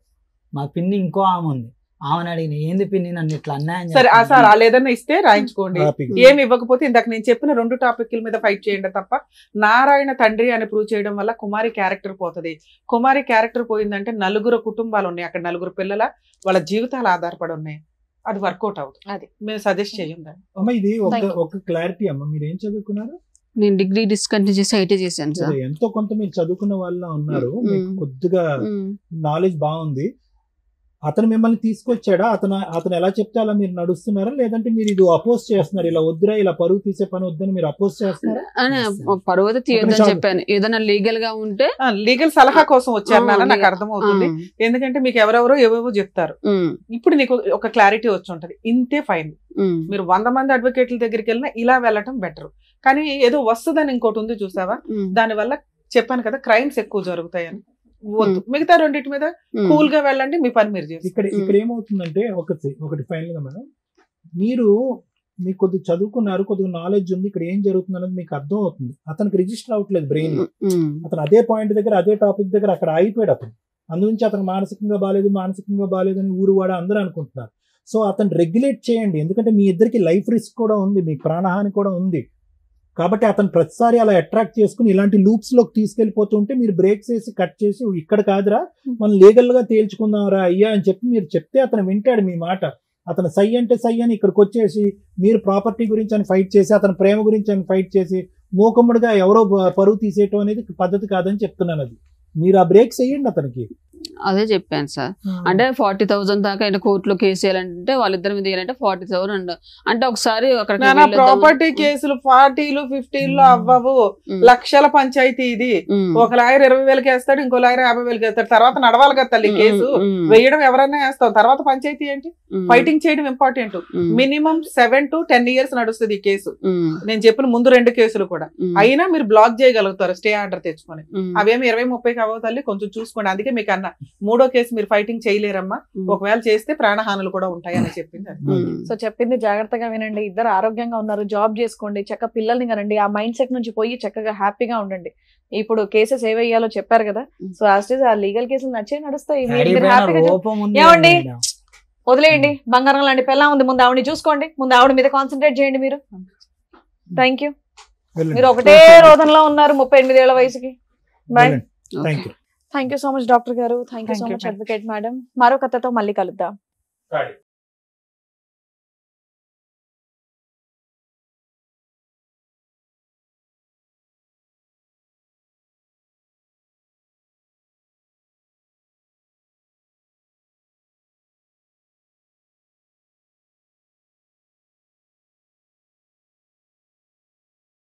మా పిన్ని ఇంకో ఆమె ఉంది, ఆమెను అడిగిన ఏంది పిన్ని నన్ను ఇట్లా అన్నాయని. సరే సార్ వాళ్ళు ఏదన్నా ఇస్తే రాయించుకోండి, ఏమి ఇవ్వకపోతే ఇందాక నేను చెప్పిన 2 టాపిక్ల మీద ఫైట్ చేయండి తప్ప నారాయణ తండ్రి అని ప్రూవ్ చేయడం వల్ల కుమారి క్యారెక్టర్ పోతుంది. కుమారి క్యారెక్టర్ పోయిందంటే 4 కుటుంబాలు ఉన్నాయి అక్కడ, 4 పిల్లల వాళ్ళ జీవితాలు ఆధారపడి ఉన్నాయి. అది వర్కౌట్ అవుతుంది. అది మేము సజెస్ట్ చేయండి. అమ్మ ఇది ఒక క్లారిటీ అమ్మ, మీరు ఏం చదువుకున్నారు? నేను డిగ్రీ డిస్కంటిన్యూ చేసి ఐటీ చేశాను సార్. ఎంతో కొంత మీరు చదువుకున్న వాళ్ళ ఉన్నారు, కొద్దిగా నాలెడ్జ్ బాగుంది. అతను మిమ్మల్ని తీసుకొచ్చాడా? అతను ఎలా చెప్తే అలా మీరు నడుస్తున్నారా, లేదంటే మీరు ఇది అపోజ్ చేస్తున్నారు, ఇలా వద్దురా, ఇలా పరువు తీసే పని వద్దని మీరు అపోజ్ చేస్తున్నారా? పరువు అయితే తీయొద్దని చెప్పాను. ఏదైనా లీగల్ గా ఉంటే లీగల్ సలహా కోసం వచ్చారు నాకు అర్థమవుతుంది. ఎందుకంటే మీకు ఎవరెవరో ఏవేవో చెప్తారు. ఇప్పుడు నీకు ఒక క్లారిటీ వచ్చి ఉంటది, ఇంతే ఫైన్. మీరు 100 మంది అడ్వకేట్ల దగ్గరికి వెళ్ళినా ఇలా వెళ్ళటం బెటర్. కానీ ఏదో వస్తుందని ఇంకోటి ఉంది చూసావా, దానివల్ల చెప్పాను కదా క్రైమ్స్ ఎక్కువ జరుగుతాయని. వద్దు, మిగతా రెండింటి మీద కూల్ గా వెళ్ళండి, మీ పని మీరు చేసి. ఇక్కడ ఏమవుతుందంటే ఒకటి ఫైనల్ గా మేడం, మీరు కొద్దిగా చదువుకున్నారు, కొద్దిగా నాలెడ్జ్ ఉంది, ఇక్కడ ఏం జరుగుతుంది అనేది మీకు అర్థం అవుతుంది. అతనికి రిజిస్టర్ అవ్వట్లేదు బ్రెయిన్. అతను అదే పాయింట్ దగ్గర, అదే టాపిక్ దగ్గర అక్కడ అయిపోయాడు అతను. అందుగురించి అతను మానసికంగా బాగాలేదు అని ఊరు వాడ అందరూ అనుకుంటున్నారు. సో అతను రెగ్యులేట్ చేయండి, ఎందుకంటే మీ ఇద్దరికి లైఫ్ రిస్క్ కూడా ఉంది, మీకు ప్రాణహాని కూడా ఉంది. కాబట్టి అతను ప్రతిసారి అలా అట్రాక్ట్ చేసుకుని ఇలాంటి లూప్స్ లోకి తీసుకెళ్లిపోతుంటే మీరు బ్రేక్స్ వేసి కట్ చేసి ఇక్కడ కాదురా మనం లీగల్ గా తేల్చుకుందాంరా అయ్యా అని చెప్పి మీరు చెప్తే అతను వింటాడు మీ మాట. అతను సై అంటే సై అని ఇక్కడికి వచ్చేసి మీరు ప్రాపర్టీ గురించి అని ఫైట్ చేసి, అతని ప్రేమ గురించి అని ఫైట్ చేసి మూకమ్ముడిగా ఎవరో పరువు తీసేయటం అనేది పద్ధతి కాదని చెప్తున్నాను. అది మీరు ఆ బ్రేక్స్ వేయండి అతనికి. అదే చెప్పాను సార్. అంటే 40,000 దాకా ఆయన కోర్టులో కేసు వేయాలంటే వాళ్ళిద్దరి మీద వేయాలంటే 40,000 అంటే ఒకసారి ప్రాపర్టీ కేసులు 40లు 50లు అవ్వవు, లక్షల పంచాయతీ ఇది. ఒక లాయర్ 20,000 వేస్తాడు, ఇంకో లాయర్ 50,000 వేస్తాడు. తర్వాత నడవాలి కదా తల్లి కేసు. వేయడం ఎవరైనా వేస్తాం, తర్వాత పంచాయతీ ఏంటి, ఫైటింగ్ చేయడం ఇంపార్టెంట్. మినిమం 7 to 10 years నడుస్తుంది ఈ కేసు. నేను చెప్పిన ముందు 2 కేసులు కూడా. అయినా మీరు బ్లాక్ చేయగలుగుతారు స్టే ఆర్డర్ తెచ్చుకొని. అవేమి 20-30 అవ్వవు తల్లి, కొంచెం చూసుకోండి. అందుకే మీకు అన్న 3వ కేసు మీరు ఫైటింగ్ చేయలేరమ్మా, ఒకవేళ చేస్తే ప్రాణహానులు కూడా ఉంటాయి అని చెప్పింది. సో చెప్పింది జాగ్రత్తగా వినండి. ఇద్దరు ఆరోగ్యంగా ఉన్నారు, జాబ్ చేసుకోండి, చక్కగా పిల్లల్ని కనండి, ఆ మైండ్ సెట్ నుంచి పోయి చక్కగా హ్యాపీగా ఉండండి. ఇప్పుడు కేసెస్ ఏవయ్యాలో చెప్పారు కదా, సో ఆ లీగల్ కేసులు నచ్చే నడుస్తాయి. ఏమండి వదిలేయండి, బంగారం లాంటి పిల్ల ఉంది, ముందు ఆవిడని చూసుకోండి, ముందు ఆవిడ మీద కాన్సన్ట్రేట్ చేయండి మీరు. Thank you. మీరు ఒకటే రోదంలో ఉన్నారు 38 ఏళ్ల వయసుకి. Bye. Thank you so much doctor గారు. Thank you so much advocate madam. మరో కథతో మళ్ళీ కలుద్దాం.